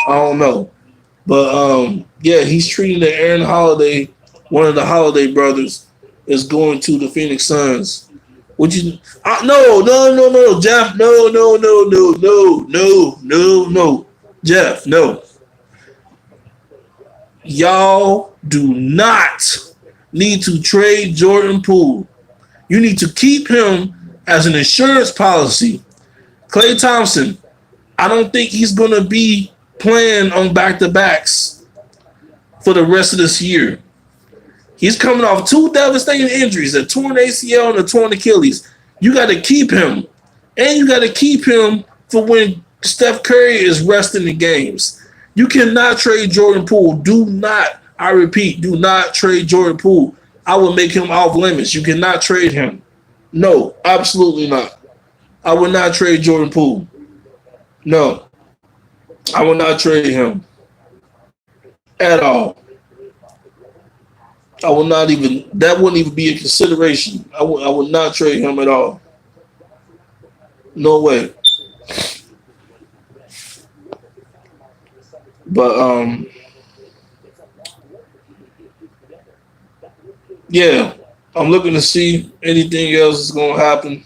I don't know. But, yeah, he's treating the Aaron Holiday, one of the Holiday brothers, is going to the Phoenix Suns. Would you? No, Jeff. No. Jeff, no. Y'all do not need to trade Jordan Poole. You need to keep him as an insurance policy. Klay Thompson, I don't think he's going to be playing on back-to-backs for the rest of this year. He's coming off 2 devastating injuries, a torn ACL and a torn Achilles. You got to keep him. And you got to keep him for when Steph Curry is resting in games. You cannot trade Jordan Poole. Do not, I repeat, do not trade Jordan Poole. I will make him off limits. You cannot trade him. No, absolutely not. I will not trade Jordan Poole. No. I will not trade him. At all. I will not even, that wouldn't even be a consideration. I would not trade him at all. No way. But, yeah, I'm looking to see anything else is going to happen.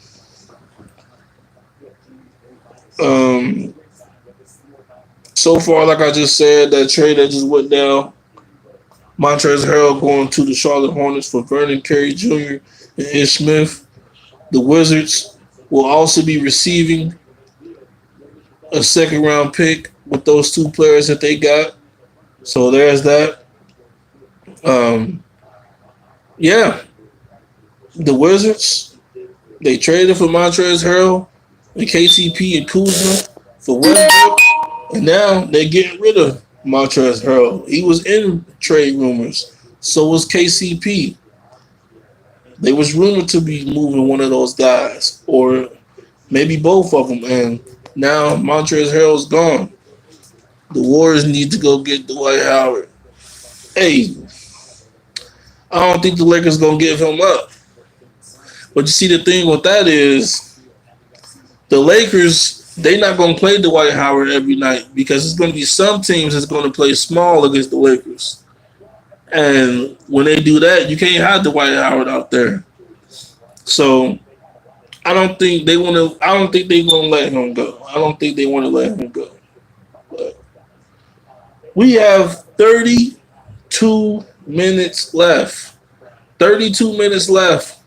So far, like I just said, that trade that just went down, Montrezl Harrell going to the Charlotte Hornets for Vernon Carey Jr. and Ish Smith. The Wizards will also be receiving a second-round pick with those 2 players that they got. So there's that. Yeah. The Wizards, they traded for Montrezl Harrell and KCP and Kuzma for Westbrook, and now they're getting rid of Montrezl Harrell. He was in trade rumors. So was KCP. They was rumored to be moving one of those guys, or maybe both of them. And now Montrezl Harrell's gone. The Warriors need to go get Dwight Howard. Hey, I don't think the Lakers gonna give him up. But you see, the thing with that is the Lakers, they not gonna play Dwight Howard every night because it's gonna be some teams that's gonna play small against the Lakers. And when they do that, you can't have Dwight Howard out there. So I don't think they want to. I don't think they're gonna let him go. I don't think they want to let him go. But we have 32 minutes left. 32 minutes left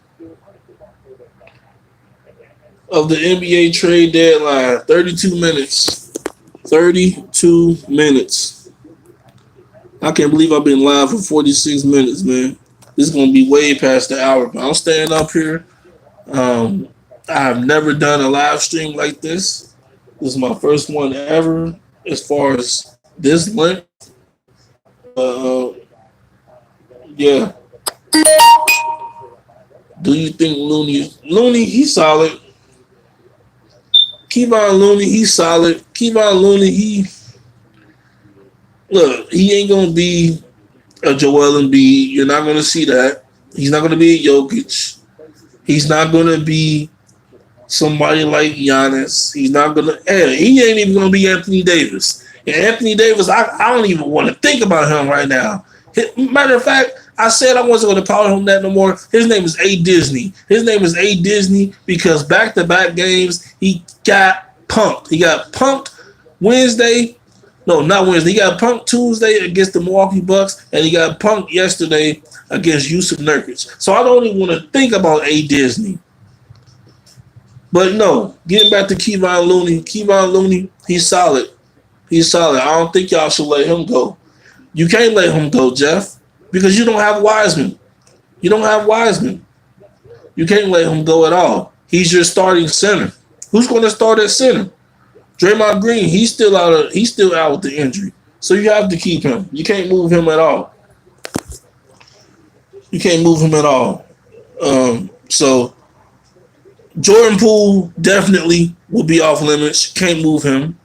of the NBA trade deadline. 32 minutes. 32 minutes. I can't believe I've been live for 46 minutes, man. This is gonna be way past the hour, but I'm staying up here. I've never done a live stream like this. This is my first one ever, as far as this length. Yeah. Do you think Looney? He's solid. Kevon Looney, he's solid. Kevon Looney, he ain't gonna be a Joel Embiid. You're not gonna see that. He's not gonna be a Jokic. He's not gonna be somebody like Giannis. He's not gonna. He ain't even gonna be Anthony Davis. And Anthony Davis, I don't even want to think about him right now. Matter of fact, I said I wasn't going to call him that no more. His name is A. Disney. His name is A. Disney because back-to-back games, he got punked. He got punked Wednesday. No, not Wednesday. He got punked Tuesday against the Milwaukee Bucks, and he got punked yesterday against Yusuf Nurkic. So I don't even want to think about A. Disney. But no, getting back to Kevon Looney. Kevon Looney, he's solid. He's solid. I don't think y'all should let him go. You can't let him go, Jeff, because you don't have Wiseman. You don't have Wiseman. You can't let him go at all. He's your starting center. Who's going to start at center? Draymond Green, he's still out with the injury. So you have to keep him. You can't move him at all. You can't move him at all. So Jordan Poole definitely will be off limits. Can't move him.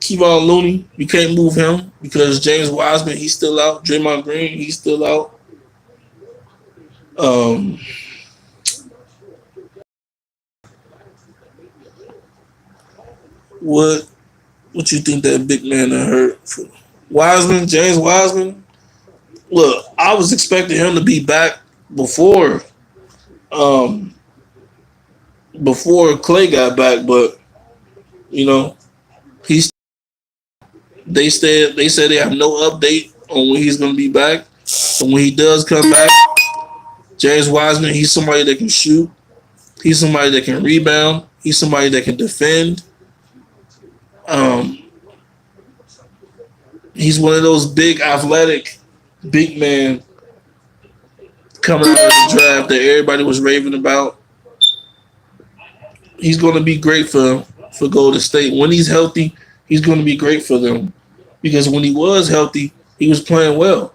Kevon Looney, you can't move him because James Wiseman, he's still out. Draymond Green, he's still out. What you think that big man that hurt? Wiseman, James Wiseman. Look, I was expecting him to be back before Clay got back, but he's. They said they have no update on when he's going to be back. But when he does come back, James Wiseman, he's somebody that can shoot. He's somebody that can rebound. He's somebody that can defend. He's one of those big, athletic, big man coming out of the draft that everybody was raving about. He's going to be great for Golden State. When he's healthy, he's going to be great for them. Because when he was healthy, he was playing well.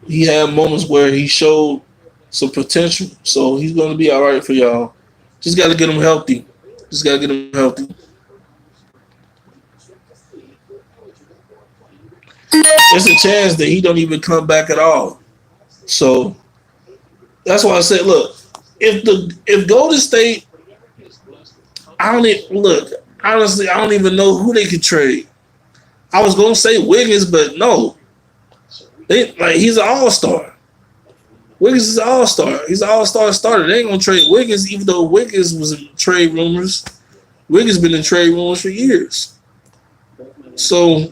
He had moments where he showed some potential. So he's going to be all right for y'all. Just got to get him healthy. There's a chance that he don't even come back at all. So that's why I said, look, if Golden State, honestly, I don't even know who they could trade. I was gonna say Wiggins, but no. He's an all-star. Wiggins is an all-star. He's an all-star starter. They ain't gonna trade Wiggins, even though Wiggins was in trade rumors. Wiggins been in trade rumors for years. So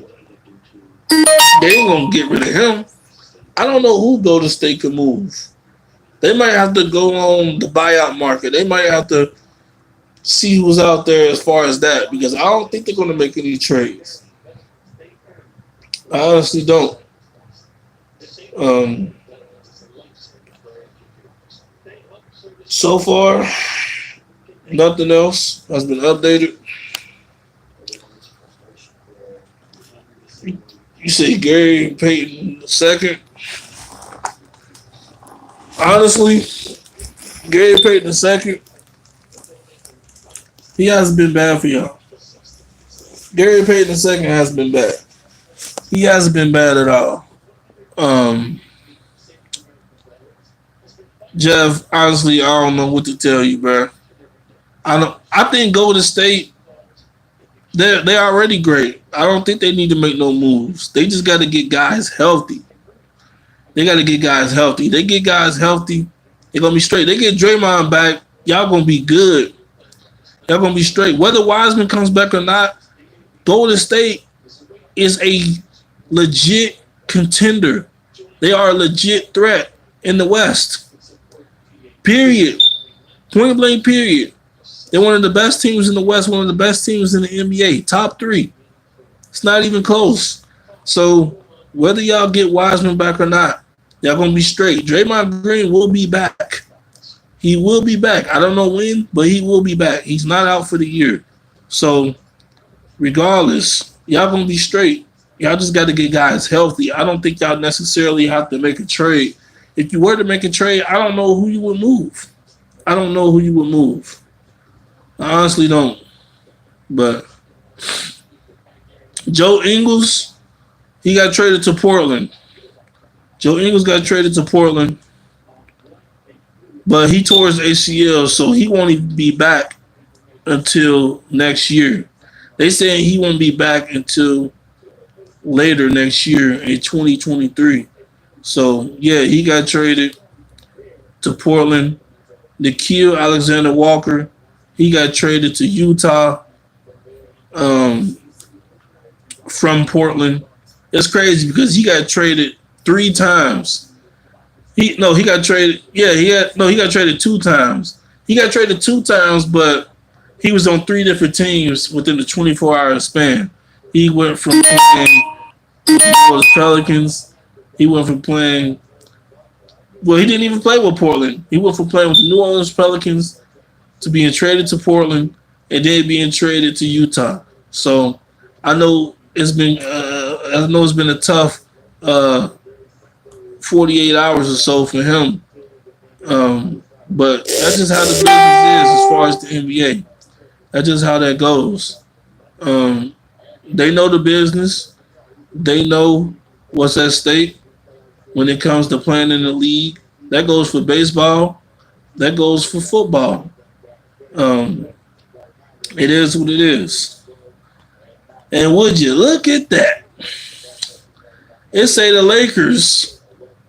they ain't gonna get rid of him. I don't know who Golden State could move. They might have to go on the buyout market. They might have to see who's out there as far as that, because I don't think they're gonna make any trades. I honestly don't. So far, Nothing else has been updated. You say Gary Payton second. Honestly, Gary Payton second. He hasn't been bad for y'all. Gary Payton second has been bad. He hasn't been bad at all. Um, Jeff, honestly, I don't know what to tell you, bro. I don't. I think Golden State, they're already great. I don't think they need to make no moves. They just got to get guys healthy. They got to get guys healthy. They get guys healthy, they're gonna be straight. They get Draymond back, y'all gonna be good. Y'all gonna be straight. Whether Wiseman comes back or not, Golden State is a legit contender. They are a legit threat in the West. Period. Point blank. Period. They're one of the best teams in the West, one of the best teams in the NBA. Top 3. It's not even close. So whether y'all get Wiseman back or not, y'all gonna be straight. Draymond Green will be back. He will be back. I don't know when, but he will be back. He's not out for the year. So regardless, y'all gonna be straight. Y'all just got to get guys healthy. I don't think y'all necessarily have to make a trade. If you were to make a trade, I don't know who you would move. I don't know who you would move. I honestly don't. But Joe Ingles, he got traded to Portland. Joe Ingles got traded to Portland, but he tore his ACL, so he won't even be back until next year. They saying he won't be back until later next year in 2023. So, yeah, he got traded to Portland. Nickeil Alexander-Walker, he got traded to Utah from Portland. It's crazy because he got traded 3 times. He got traded. Yeah, he got traded 2 times. He got traded 2 times, but he was on 3 different teams within the 24-hour span. He went from playing with the Pelicans. He went from playing. Well, he didn't even play with Portland. He went from playing with the New Orleans Pelicans to being traded to Portland and then being traded to Utah. So I know it's been a tough 48 hours or so for him. But that's just how the business is as far as the NBA. That's just how that goes. They know the business. They know what's at stake when it comes to playing in the league. That goes for baseball. That goes for football. It is what it is. And would you look at that? It say the Lakers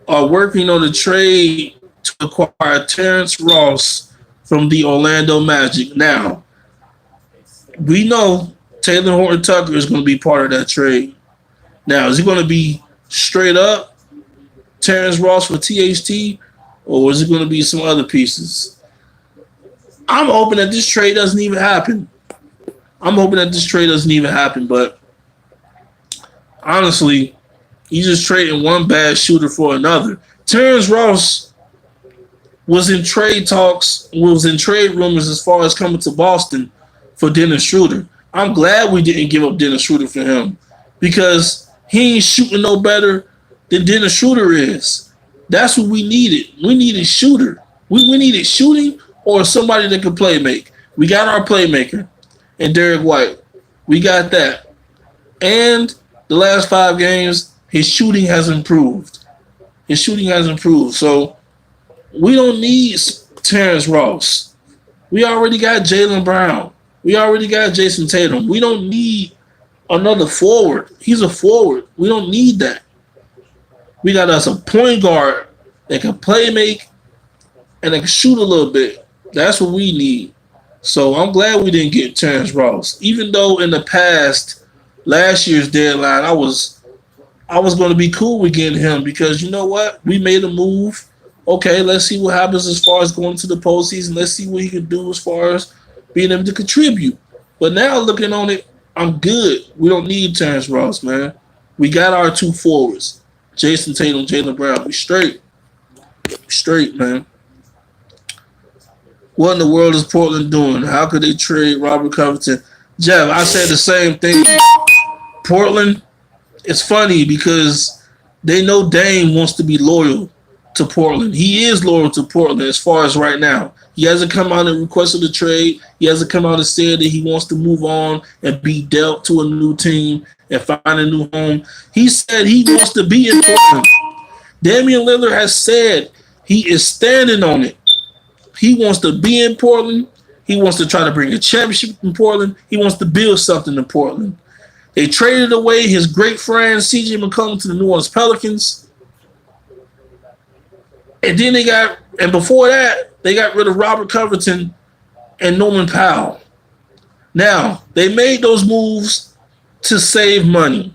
are working on a trade to acquire Terrence Ross from the Orlando Magic. Now, we know Taylor Horton-Tucker is going to be part of that trade. Now, is it going to be straight up Terrence Ross for THT, or is it going to be some other pieces? I'm hoping that this trade doesn't even happen. But honestly, you just trading one bad shooter for another. Terrence Ross was in trade rumors as far as coming to Boston for Dennis Schroeder. I'm glad we didn't give up Dennis Schroeder for him because he ain't shooting no better than Dennis Schroeder is. That's what we needed. We needed shooter. We needed shooting or somebody that could play make. We got our playmaker and Derek White. We got that. And the last 5 games, his shooting has improved. So we don't need Terrence Ross. We already got Jaylen Brown. We already got Jason Tatum. We don't need another forward. He's a forward. We don't need that. We got us a point guard that can play make and that can shoot a little bit. That's what we need. So I'm glad we didn't get Terrence Ross. Even though in the past, last year's deadline, I was going to be cool with getting him because you know what? We made a move. Okay, let's see what happens as far as going to the postseason. Let's see what he can do as far as being able to contribute. But now looking on it, I'm good. We don't need Terrence Ross, man. We got our 2 forwards, Jason Tatum, Jaylen Brown. We straight, man. What in the world is Portland doing? How could they trade Robert Covington? Jeff, I said the same thing. Portland, it's funny because they know Dame wants to be loyal to Portland. He is loyal to Portland as far as right now. He hasn't come out and requested a trade. He hasn't come out and said that he wants to move on and be dealt to a new team and find a new home. He said he wants to be in Portland. Damian Lillard has said he is standing on it. He wants to be in Portland. He wants to try to bring a championship in Portland. He wants to build something in Portland. They traded away his great friend C.J. McCollum to the New Orleans Pelicans. And then before that, they got rid of Robert Covington and Norman Powell. Now, they made those moves to save money,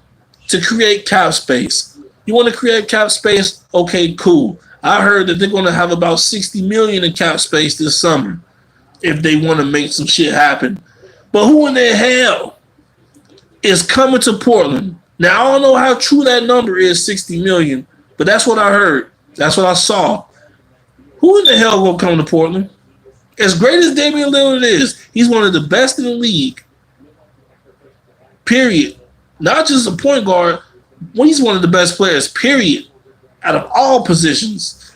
to create cap space. You want to create cap space? Okay, cool. I heard that they're going to have about $60 million in cap space this summer if they want to make some shit happen. But who in the hell is coming to Portland? Now, I don't know how true that number is, $60 million, but that's what I heard. That's what I saw. Who in the hell will come to Portland? As great as Damian Lillard is, he's one of the best in the league. Period. Not just a point guard. Well, he's one of the best players, period, out of all positions.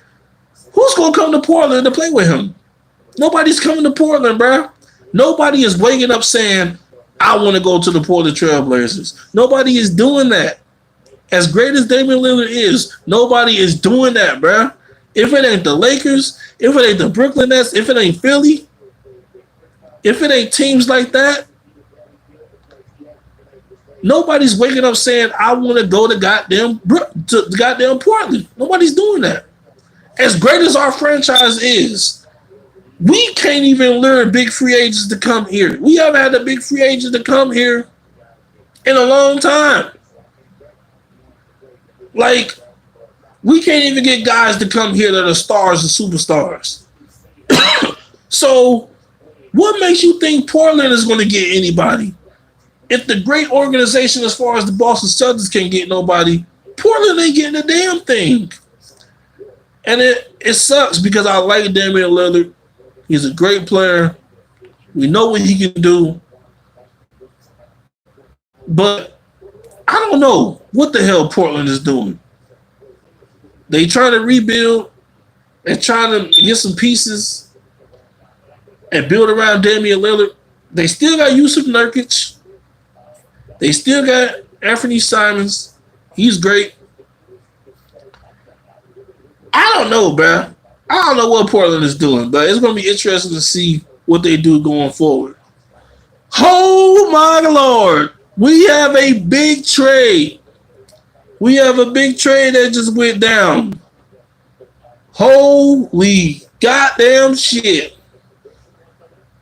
Who's going to come to Portland to play with him? Nobody's coming to Portland, bro. Nobody is waking up saying, I want to go to the Portland Trail Blazers. Nobody is doing that. As great as Damian Lillard is, nobody is doing that, bro. If it ain't the Lakers, if it ain't the Brooklyn Nets, if it ain't Philly, if it ain't teams like that, nobody's waking up saying, I want to go to goddamn Portland. Nobody's doing that. As great as our franchise is, we can't even lure big free agents to come here. We haven't had a big free agent to come here in a long time. Like, we can't even get guys to come here that are stars and superstars. So, what makes you think Portland is going to get anybody? If the great organization as far as the Boston Celtics can't get nobody, Portland ain't getting a damn thing. And it sucks because I like Damian Lillard. He's a great player. We know what he can do. But I don't know what the hell Portland is doing. They trying to rebuild and trying to get some pieces and build around Damian Lillard. They still got Yusuf Nurkic. They still got Anthony Simons. He's great. I don't know, bro. I don't know what Portland is doing, but it's going to be interesting to see what they do going forward. Oh, my Lord. We have a big trade. We have a big trade that just went down. Holy goddamn shit.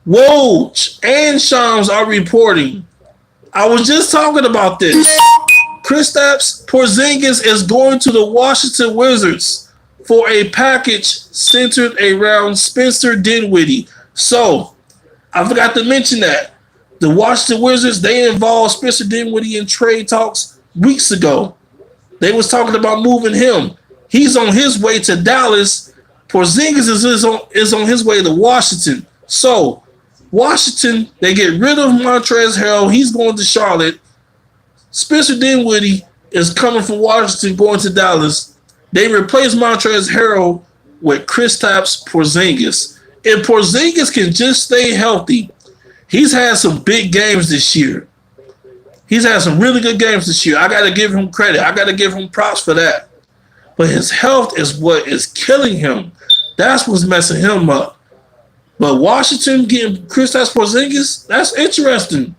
Woj and Shams are reporting. I was just talking about this. Kristaps Porzingis is going to the Washington Wizards for a package centered around Spencer Dinwiddie. So, I forgot to mention that. The Washington Wizards, they involved Spencer Dinwiddie in trade talks weeks ago. They was talking about moving him. He's on his way to Dallas. Porzingis is on his way to Washington. So, Washington, they get rid of Montrezl Harrell. He's going to Charlotte. Spencer Dinwiddie is coming from Washington, going to Dallas. They replace Montrezl Harrell with Kristaps Porzingis. If Porzingis can just stay healthy, he's had some big games this year. He's had some really good games this year. I got to give him credit. I got to give him props for that. But his health is what is killing him. That's what's messing him up. But Washington getting Kristaps Porzingis, that's interesting.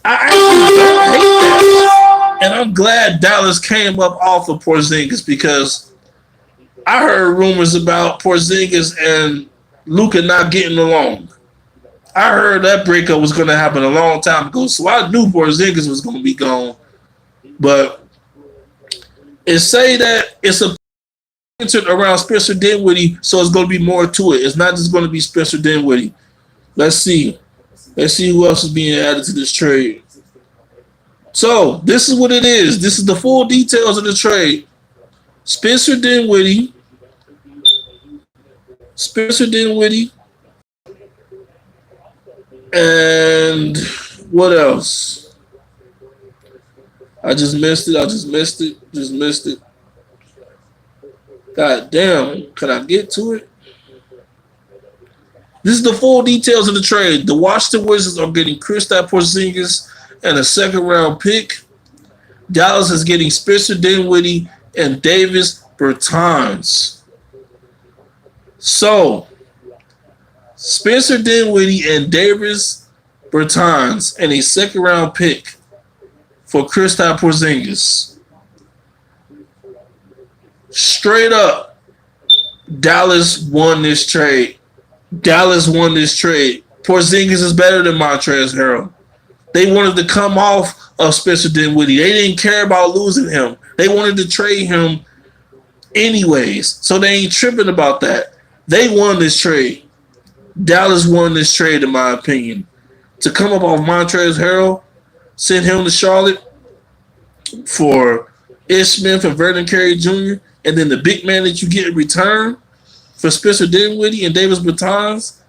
I actually don't hate that. And I'm glad Dallas came up off of Porzingis because I heard rumors about Porzingis and Luka not getting along. I heard that breakup was going to happen a long time ago, so I knew Porzingis was going to be gone. But it say that it's a centered around Spencer Dinwiddie, so it's going to be more to it. It's not just going to be Spencer Dinwiddie. Let's see. Let's see who else is being added to this trade. So, this is what it is. This is the full details of the trade. Spencer Dinwiddie And what else? I just missed it. I just missed it. Just missed it. God damn. Can I get to it? This is the full details of the trade. The Washington Wizards are getting Kristaps Porzingis and a second round pick. Dallas is getting Spencer Dinwiddie and Davis Bertans. So, Spencer Dinwiddie and Davis Bertans and a second round pick for Kristaps Porzingis. Straight up, Dallas won this trade. Dallas won this trade. Porzingis is better than Montrezl Harrell. They wanted to come off of Spencer Dinwiddie. They didn't care about losing him. They wanted to trade him anyways. So they ain't tripping about that. They won this trade. Dallas won this trade, in my opinion. To come up off Montrezl Harrell, send him to Charlotte for Ish Smith and Vernon Carey Jr., and then the big man that you get in return for Spencer Dinwiddie and Davis Bertans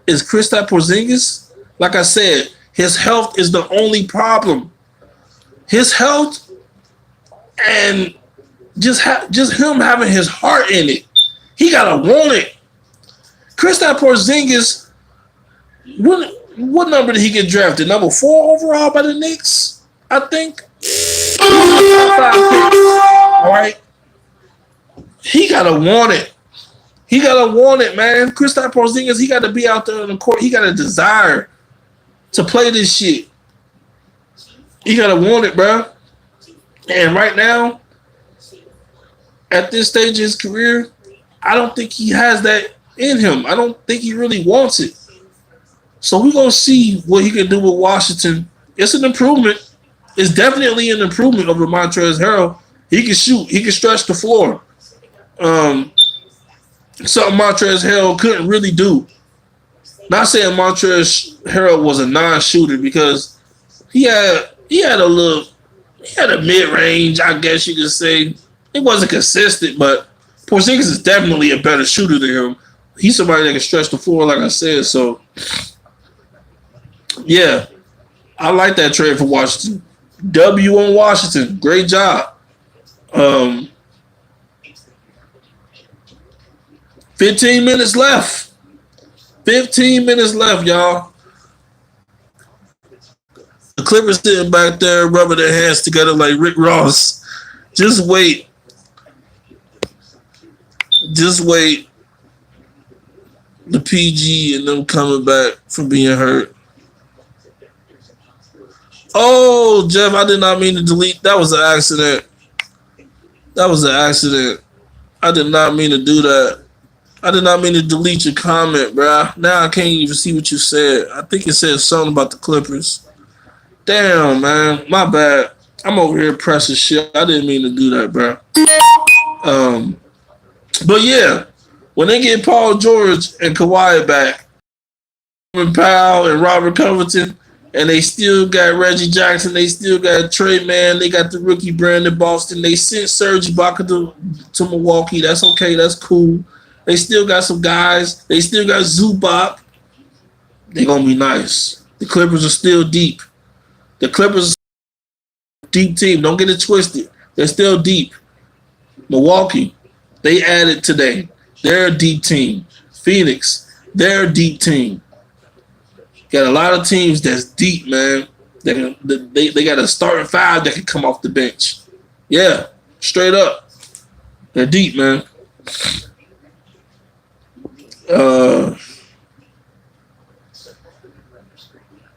is Kristaps Porzingis. Like I said, his health is the only problem. His health and just him having his heart in it. He gotta want it. Kristaps Porzingis, what number did he get drafted? Number 4 overall by the Knicks, I think. All right. He gotta want it. He gotta want it, man. Kristaps Porzingis, he gotta be out there on the court. He got a desire to play this shit. He gotta want it, bro. And right now, at this stage of his career, I don't think he has that in him. I don't think he really wants it. So we're gonna see what he can do with Washington. It's an improvement. It's definitely an improvement over Montrezl Harrell. He can shoot. He can stretch the floor. Something Montrezl Harrell couldn't really do. Not saying Montrezl Harrell was a non-shooter, because he had a mid-range, I guess you could say. It wasn't consistent, but Porzingis is definitely a better shooter than him. He's somebody that can stretch the floor, like I said. So, yeah, I like that trade for Washington. W on Washington. Great job. 15 minutes left. 15 minutes left, y'all. The Clippers sitting back there rubbing their hands together like Rick Ross. Just wait. Just wait. The PG and them coming back from being hurt. Oh, Jeff, I did not mean to delete. That was an accident. That was an accident. I did not mean to do that. I did not mean to delete your comment, bruh. Now I can't even see what you said. I think it said something about the Clippers. Damn, man. My bad. I'm over here pressing shit. I didn't mean to do that, bruh. But yeah, when they get Paul George and Kawhi back, and Powell and Robert Covington, and they still got Reggie Jackson, they still got Trey Mann, they got the rookie Brandon Boston, they sent Serge Ibaka to Milwaukee. That's okay. That's cool. They still got some guys. They still got Zubac. They're going to be nice. The Clippers are still deep. The Clippers are a deep team. Don't get it twisted. They're still deep. Milwaukee, they added today. They're a deep team. Phoenix, they're a deep team. Got a lot of teams that's deep, man. They got a starting 5 that can come off the bench. Yeah, straight up. They're deep, man.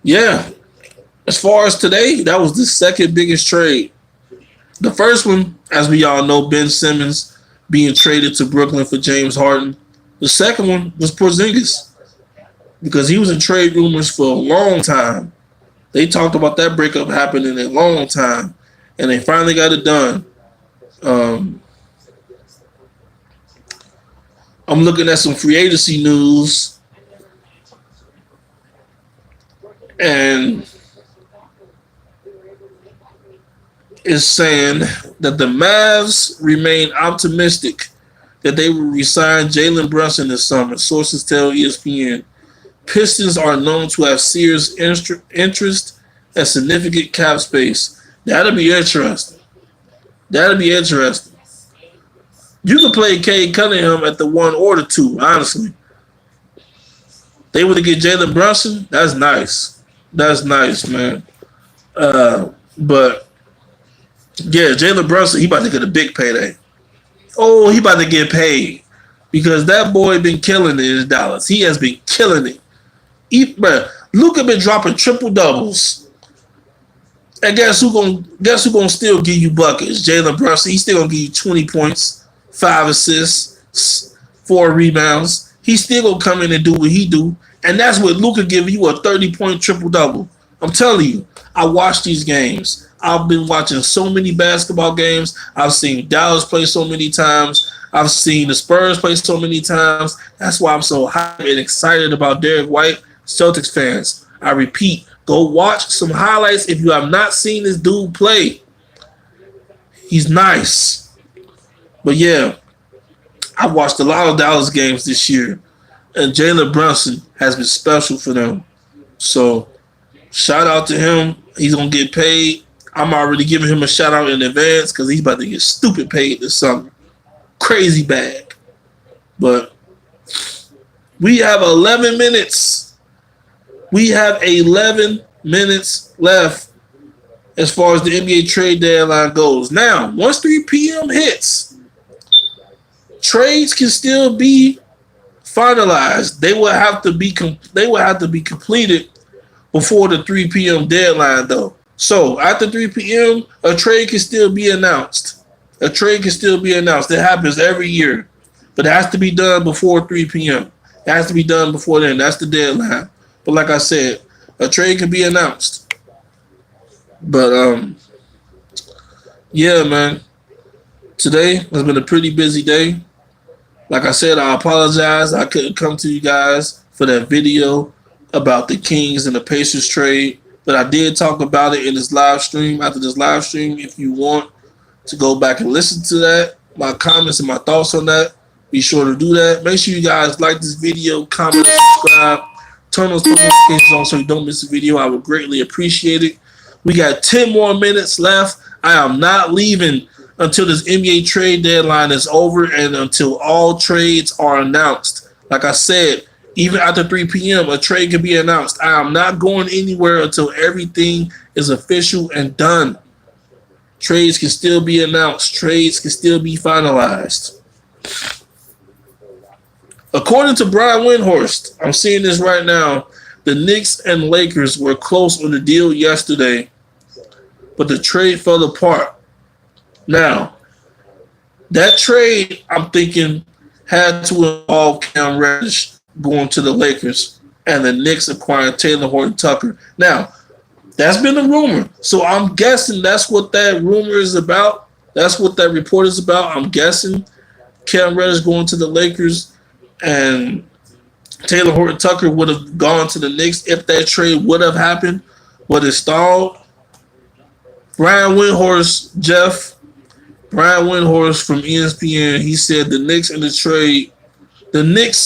Yeah. As far as today, that was the second biggest trade. The first one, as we all know, Ben Simmons being traded to Brooklyn for James Harden. The second one was Porzingis, because he was in trade rumors for a long time. They talked about that breakup happening a long time, and they finally got it done. I'm looking at some free agency news, and it's saying that the Mavs remain optimistic that they will resign Jalen Brunson this summer. Sources tell ESPN. Pistons are known to have serious interest and significant cap space. That'll be interesting. That'll be interesting. You could play Cade Cunningham at the 1 or the 2, honestly. They were to get Jalen Brunson. That's nice. That's nice, man. But yeah, Jalen Brunson, he about to get a big payday. Oh, he about to get paid because that boy been killing it in Dallas. He has been killing it. Luka been dropping triple doubles. And guess who gonna still give you buckets? Jalen Brunson. He's still gonna give you 20 points, 5 assists, 4 rebounds. He's still gonna come in and do what he do. And that's what Luka giving you, a 30-point triple-double. I'm telling you, I watch these games. I've been watching so many basketball games. I've seen Dallas play so many times. I've seen the Spurs play so many times. That's why I'm so hyped and excited about Derek White. Celtics fans, I repeat, go watch some highlights if you have not seen this dude play. He's nice. But yeah, I've watched a lot of Dallas games this year. And Jalen Brunson has been special for them. So, shout out to him. He's going to get paid. I'm already giving him a shout out in advance because he's about to get stupid paid this summer. Crazy bag. But we have 11 minutes. We have 11 minutes left as far as the NBA trade deadline goes. Now, once 3 p.m. hits, trades can still be finalized. They will have to be completed before the 3 p.m. deadline, though. So after 3 p.m., a trade can still be announced. A trade can still be announced. It happens every year, but it has to be done before 3 p.m. It has to be done before then. That's the deadline. But like I said, a trade can be announced. But yeah, man. Today has been a pretty busy day. Like I said, I apologize. I couldn't come to you guys for that video about the Kings and the Pacers trade. But I did talk about it in this live stream. After this live stream, if you want to go back and listen to that, my comments and my thoughts on that, be sure to do that. Make sure you guys like this video, comment, subscribe, turn those notifications on so you don't miss a video. I would greatly appreciate it. We got 10 more minutes left. I am not leaving until this NBA trade deadline is over and until all trades are announced. Like I said, even after 3 p.m., a trade can be announced. I am not going anywhere until everything is official and done. Trades can still be announced. Trades can still be finalized. According to Brian Windhorst, I'm seeing this right now, the Knicks and Lakers were close on the deal yesterday, but the trade fell apart. Now, that trade, I'm thinking, had to involve Cam Reddish going to the Lakers and the Knicks acquiring Taylor Horton Tucker. Now, that's been a rumor. So I'm guessing that's what that rumor is about. That's what that report is about. I'm guessing Cam Reddish going to the Lakers and Taylor Horton Tucker would have gone to the Knicks if that trade would have happened, but it stalled. Brian Windhorst from ESPN, he said the Knicks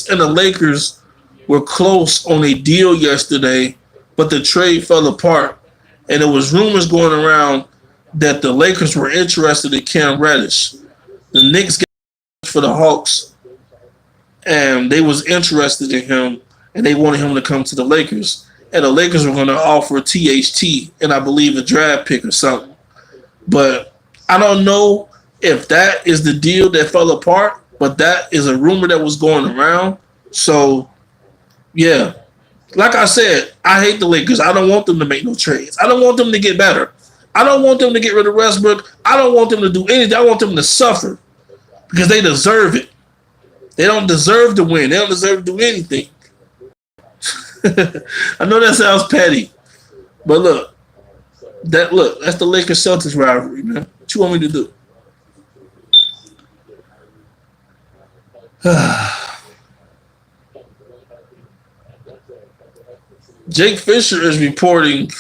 and the Lakers were close on a deal yesterday, but the trade fell apart. And there was rumors going around that the Lakers were interested in Cam Reddish. The Knicks got for the Hawks, and they was interested in him, and they wanted him to come to the Lakers. And the Lakers were going to offer THT, and I believe a draft pick or something. But I don't know if that is the deal that fell apart, but that is a rumor that was going around. So, yeah. Like I said, I hate the Lakers. I don't want them to make no trades. I don't want them to get better. I don't want them to get rid of Westbrook. I don't want them to do anything. I want them to suffer because they deserve it. They don't deserve to win. They don't deserve to do anything. I know that sounds petty, but look, that's the Lakers Celtics rivalry, man. What you want me to do? Jake Fisher is reporting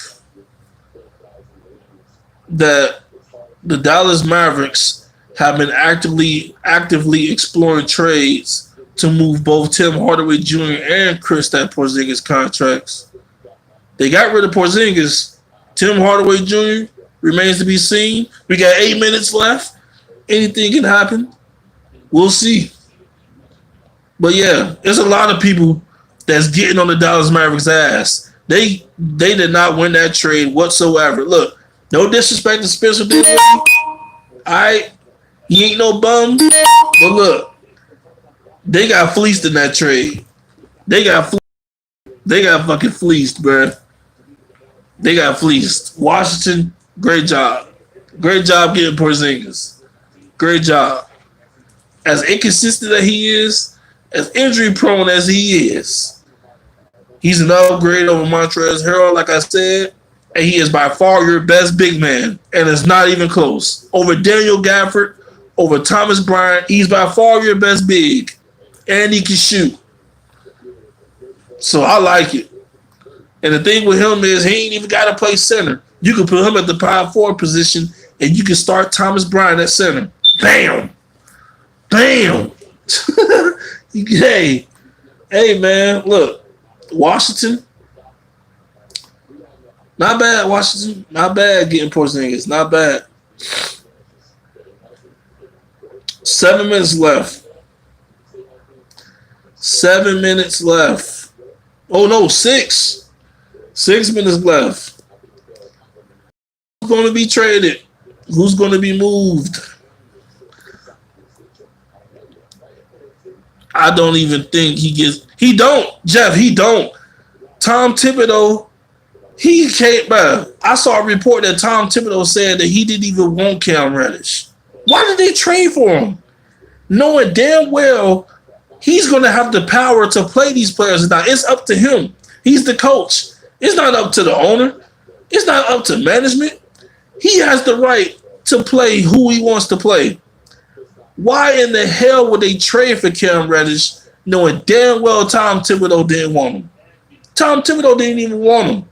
that the Dallas Mavericks have been actively exploring trades to move both Tim Hardaway Jr. and Kristaps Porzingis contracts. They got rid of Porzingis. Tim Hardaway Jr. remains to be seen. We got 8 minutes left. Anything can happen. We'll see. But yeah, there's a lot of people that's getting on the Dallas Mavericks' ass. They did not win that trade whatsoever. Look, no disrespect to Spencer Dinwiddie. Alright, he ain't no bum. But look, they got fleeced in that trade. They got fucking fleeced, bruh. They got fleeced. Washington, great job. Great job getting Porzingis. Great job. As inconsistent as he is, as injury prone as he is, he's an upgrade over Montrezl Harrell, like I said, and he is by far your best big man, and it's not even close. Over Daniel Gafford, over Thomas Bryant, he's by far your best big, and he can shoot. So I like it. And the thing with him is he ain't even got to play center. You can put him at the power forward position, and you can start Thomas Bryant at center. Bam. Bam. Hey, man, look. Washington. Not bad, Washington. Not bad getting Porzingis. Not bad. 7 minutes left. 7 minutes left. Oh, no, 6. 6 minutes left. Who's going to be traded? Who's going to be moved? I don't even think he gets... He don't, Jeff. He don't. Tom Thibodeau, he can't... Bro, I saw a report that Tom Thibodeau said that he didn't even want Cam Reddish. Why did they trade for him? Knowing damn well he's going to have the power to play these players. Now, it's up to him. He's the coach. It's not up to the owner. It's not up to management. He has the right to play who he wants to play. Why in the hell would they trade for Cam Reddish knowing damn well Tom Thibodeau didn't want him? Tom Thibodeau didn't even want him.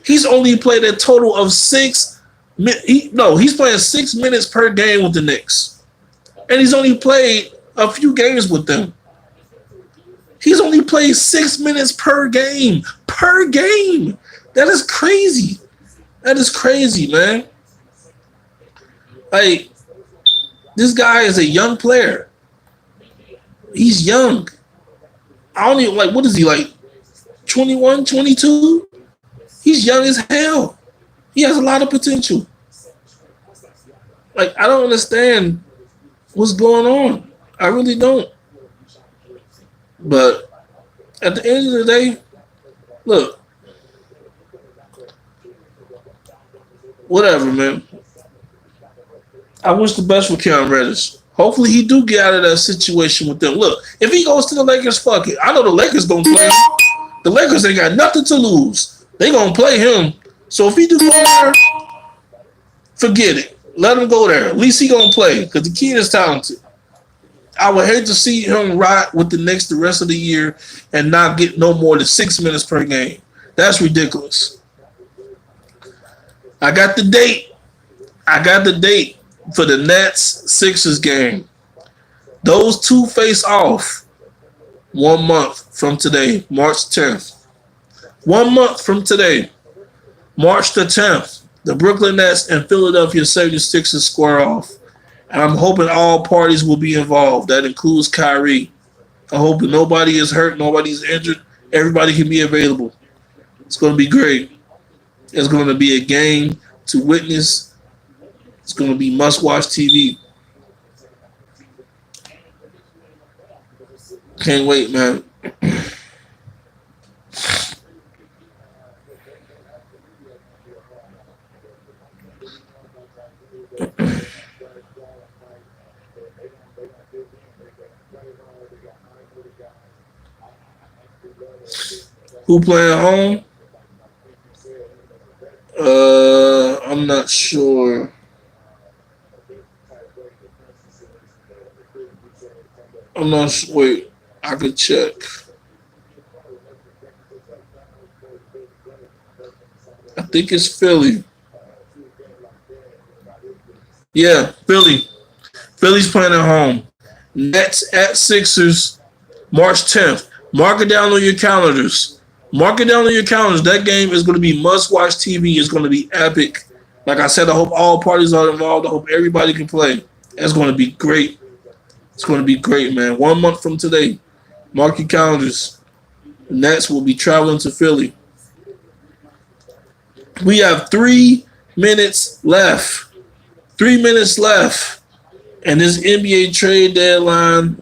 He's only played a total of 6 minutes. He's playing 6 minutes per game with the Knicks. And he's only played a few games with them. He's only played 6 minutes per game. Per game. That is crazy. That is crazy, man. Like, this guy is a young player. He's young. I don't even, like, what is he, like, 21, 22? He's young as hell. He has a lot of potential. Like, I don't understand what's going on. I really don't. But at the end of the day, look, whatever, man. I wish the best for Cam Reddish. Hopefully he do get out of that situation with them. Look, if he goes to the Lakers, fuck it. I know the Lakers gonna play him. The Lakers ain't got nothing to lose. They gonna play him. So if he do go there, forget it. Let him go there. At least he gonna play because the kid is talented. I would hate to see him ride with the Knicks the rest of the year and not get no more than 6 minutes per game. That's ridiculous. I got the date. For the Nets-Sixers game. Those two face off 1 month from today, March 10th. 1 month from today, March the 10th, the Brooklyn Nets and Philadelphia 76ers square off. And I'm hoping all parties will be involved. That includes Kyrie. I hope that nobody is hurt, nobody's injured. Everybody can be available. It's going to be great. It's going to be a game to witness. It's going to be must-watch TV. Can't wait, man. Who playing home? I'm not sure. I'm not sure. Wait, I could check. I think it's Philly. Yeah, Philly. Philly's playing at home. Nets at Sixers. March 10th. Mark it down on your calendars. Mark it down on your calendars. That game is going to be must-watch TV. It's going to be epic. Like I said, I hope all parties are involved. I hope everybody can play. It's going to be great. It's going to be great, man. 1 month from today, mark your calendars. The Nets will be traveling to Philly. We have 3 minutes left. 3 minutes left. And this NBA trade deadline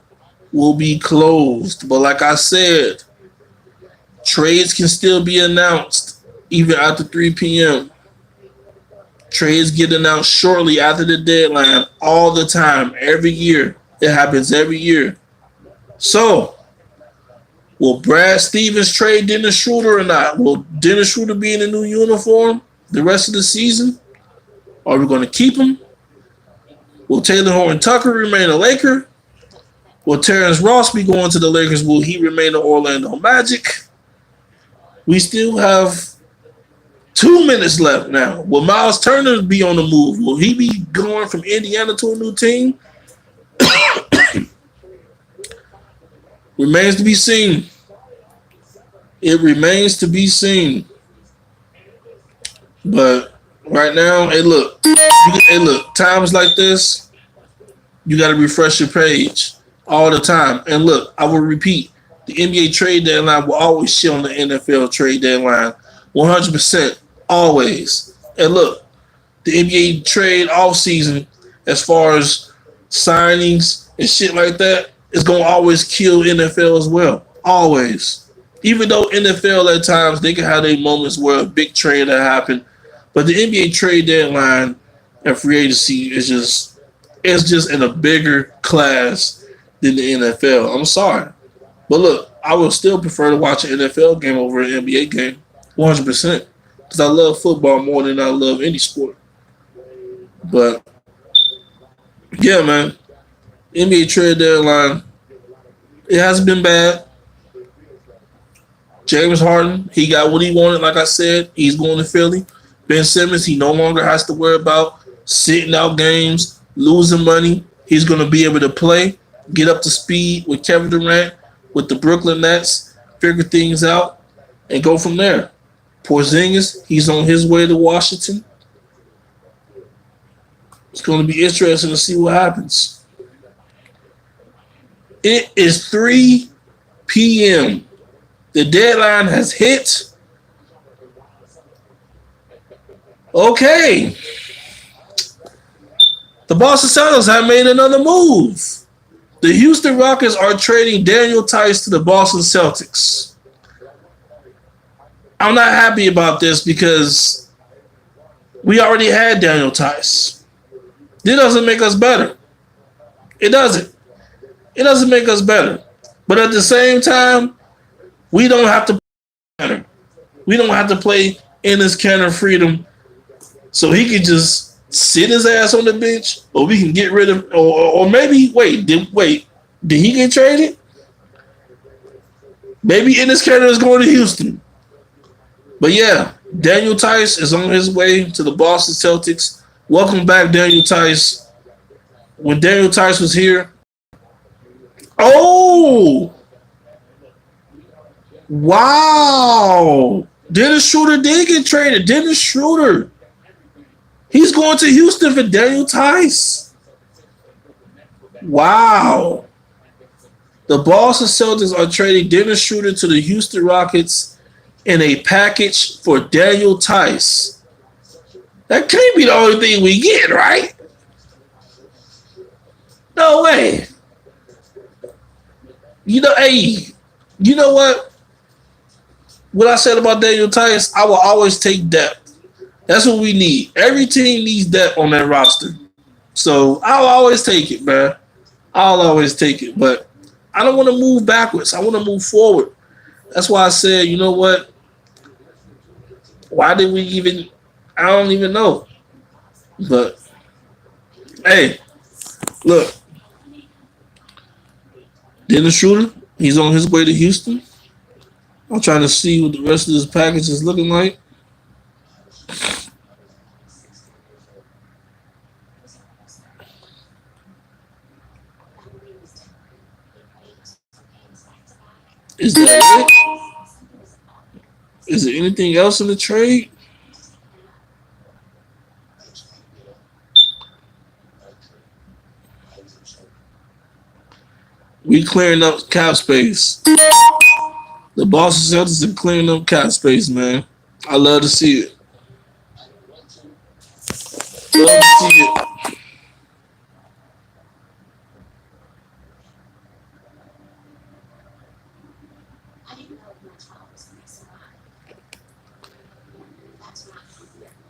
will be closed. But like I said, trades can still be announced even after 3 p.m. Trades get announced shortly after the deadline all the time, every year. It happens every year. So, will Brad Stevens trade Dennis Schroeder or not? Will Dennis Schroeder be in a new uniform the rest of the season? Are we going to keep him? Will Taylor Horton Tucker remain a Laker? Will Terrence Ross be going to the Lakers? Will he remain the Orlando Magic? We still have 2 minutes left now. Will Miles Turner be on the move? Will he be going from Indiana to a new team? Remains to be seen. It remains to be seen. But right now, hey, look. Times like this, you got to refresh your page all the time. And look, I will repeat, the NBA trade deadline will always shit on the NFL trade deadline. 100%. Always. And look, the NBA trade offseason, as far as signings and shit like that, is going to always kill NFL as well. Always. Even though NFL at times, they can have their moments where a big trade that happened. But the NBA trade deadline and free agency is just in a bigger class than the NFL. I'm sorry. But look, I would still prefer to watch an NFL game over an NBA game. 100%. Because I love football more than I love any sport. But, yeah, man. NBA trade deadline, it hasn't been bad. James Harden, he got what he wanted. Like I said, he's going to Philly. Ben Simmons, he no longer has to worry about sitting out games, losing money. He's going to be able to play, get up to speed with Kevin Durant, with the Brooklyn Nets, figure things out, and go from there. Porzingis, he's on his way to Washington. It's going to be interesting to see what happens. It is 3 p.m. The deadline has hit. Okay. The Boston Celtics have made another move. The Houston Rockets are trading Daniel Tice to the Boston Celtics. I'm not happy about this because we already had Daniel Tice. This doesn't make us better. It doesn't. It doesn't make us better. But at the same time, we don't have to play better. We don't have to play in this kind of freedom so he can just sit his ass on the bench, or we can get rid of, or maybe, did he get traded? Maybe Enes Kanter is going to Houston. But yeah, Daniel Tice is on his way to the Boston Celtics. Welcome back, Daniel Tice. When Daniel Tice was here, oh, wow. Dennis Schroeder did get traded. Dennis Schroeder. He's going to Houston for Daniel Tice. Wow. The Boston Celtics are trading Dennis Schroeder to the Houston Rockets in a package for Daniel Tice. That can't be the only thing we get, right? No way. You know what? What I said about Daniel Tice, I will always take depth. That's what we need. Every team needs depth on their roster. So I'll always take it, man. I'll always take it. But I don't want to move backwards. I want to move forward. That's why I said, you know what? Why did we even? I don't even know. But, hey, look. Dennis Schroeder, he's on his way to Houston. I'm trying to see what the rest of this package is looking like. Is that it? Is there anything else in the trade? We clearing up cap space. The Boston Celtics are clearing up cap space, man. I love to see it. Love to see it.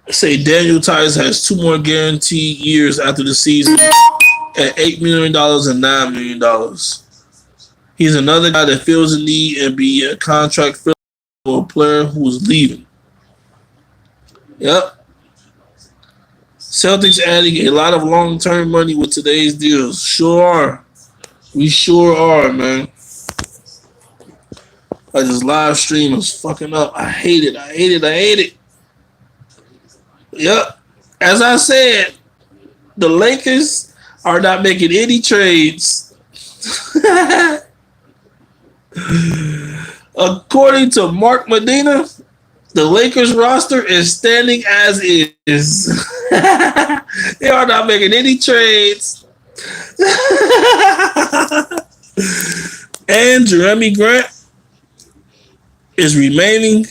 Say Daniel Tice has 2 more guaranteed years after the season at $8 million and $9 million. He's another guy that feels the need and be a contract filler for a player who's leaving. Yep. Celtics adding a lot of long-term money with today's deals. Sure are. We sure are, man. Like this live stream is fucking up. I hate it. I hate it. I hate it. Yep. As I said, the Lakers are not making any trades. According to Mark Medina, the Lakers roster is standing as is. They are not making any trades. And Jeremy Grant is remaining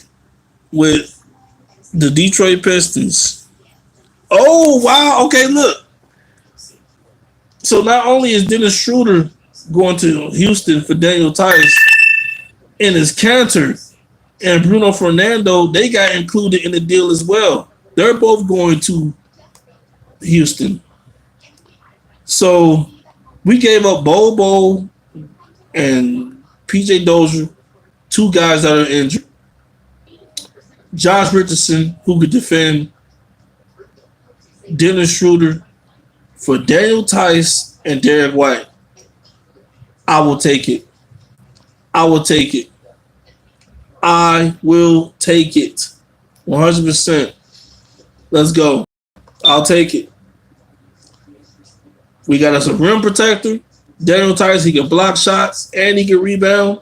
with the Detroit Pistons. Oh, wow. Okay, look. So not only is Dennis Schroeder going to Houston for Daniel Tice, and his Cantor and Bruno Fernando, they got included in the deal as well. They're both going to Houston. So we gave up Bobo and PJ Dozier, 2 guys that are injured. Josh Richardson, who could defend. Dennis Schroeder for Daniel Tice and Derek White. I will take it. I will take it. I will take it. 100%. Let's go. I'll take it. We got us a rim protector. Daniel Tice, he can block shots and he can rebound.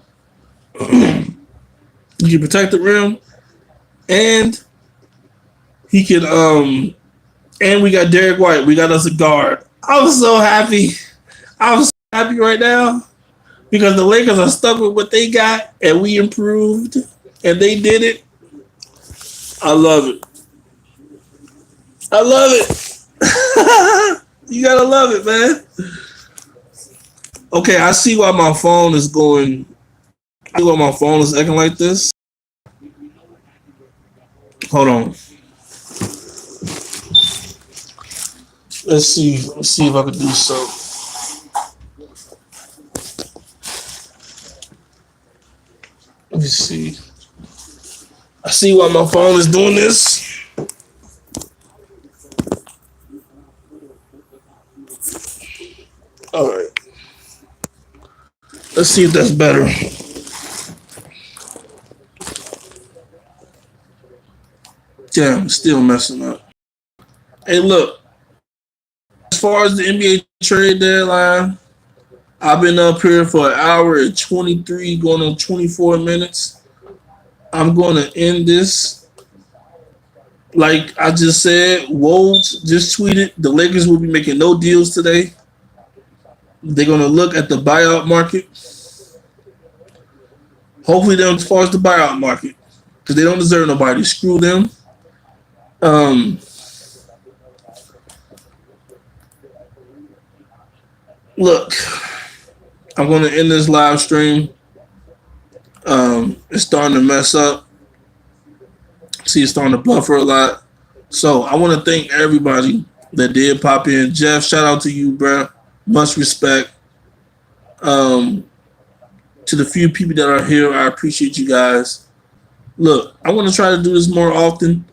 He can protect the rim. And he can and we got Derek White. We got us a guard. I'm so happy. I'm so happy right now because the Lakers are stuck with what they got and we improved and they did it. I love it. I love it. You gotta love it, man. Okay, I see why my phone is going. I see why my phone is acting like this. Hold on. Let's see. Let's see if I can do so. Let me see. I see why my phone is doing this. All right. Let's see if that's better. Damn, still messing up. Hey, look. As far as the NBA trade deadline, I've been up here for an hour and 23, going on 24 minutes. I'm going to end this. Like I just said, Woj just tweeted the Lakers will be making no deals today. They're going to look at the buyout market. Hopefully, they're as far as the buyout market because they don't deserve nobody. Screw them. Look, I'm going to end this live stream. It's starting to mess up. See, it's starting to buffer a lot. So I want to thank everybody that did pop in. Jeff, shout out to you, bro. Much respect. To the few people that are here, I appreciate you guys. Look, I want to try to do this more often.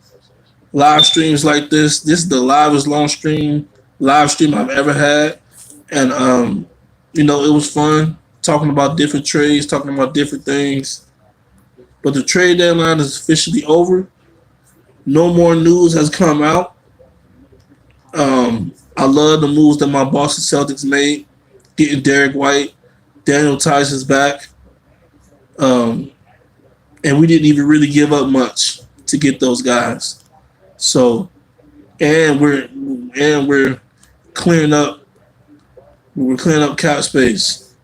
Live streams like this. This is the livest live stream I've ever had. And, it was fun talking about different trades, talking about different things. But the trade deadline is officially over. No more news has come out. I love the moves that my Boston Celtics made. Getting Derek White. Daniel Tice is back. Um, and we didn't even really give up much to get those guys. So, and we're clearing up we're clearing up cap space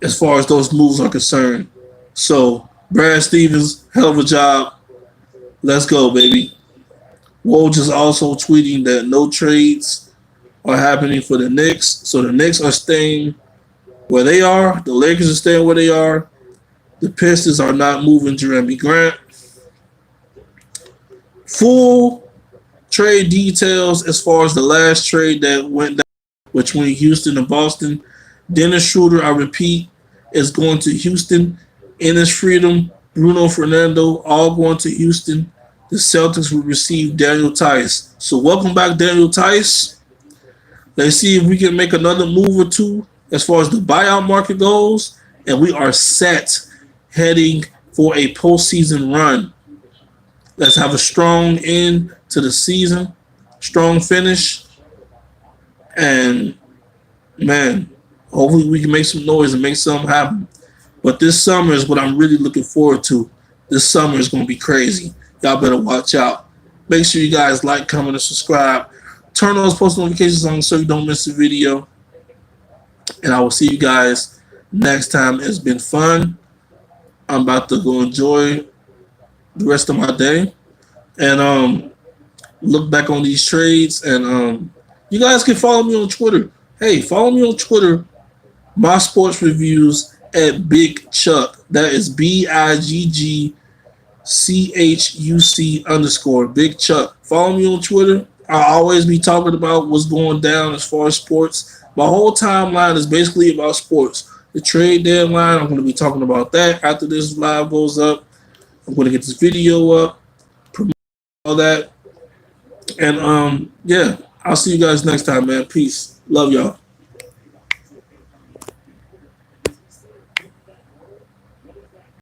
as far as those moves are concerned. So, Brad Stevens, hell of a job. Let's go, baby. Woj is also tweeting that no trades are happening for the Knicks. So the Knicks are staying where they are. The Lakers are staying where they are. The Pistons are not moving Jeremy Grant. Full trade details as far as the last trade that went down between Houston and Boston. Dennis Schroeder, I repeat, is going to Houston. Ennis Freedom, Bruno Fernando, all going to Houston. The Celtics will receive Daniel Tice. So welcome back, Daniel Tice. Let's see if we can make another move or two as far as the buyout market goes. And we are set heading for a postseason run. Let's have a strong end to the season, strong finish. And, man, hopefully we can make some noise and make something happen. But this summer is what I'm really looking forward to. This summer is going to be crazy. Y'all better watch out. Make sure you guys like, comment, and subscribe. Turn those post notifications on so you don't miss a video. And I will see you guys next time. It's been fun. I'm about to go enjoy the rest of my day and look back on these trades. And you guys can follow me on Twitter. Hey, follow me on Twitter. My sports reviews at Big Chuck. That is BIGGCHUC_ Big Chuck. Follow me on Twitter. I'll always be talking about what's going down as far as sports. My whole timeline is basically about sports. The trade deadline, I'm going to be talking about that after this live goes up. I'm going to get this video up, promote all that. And yeah, I'll see you guys next time, man. Peace. Love y'all.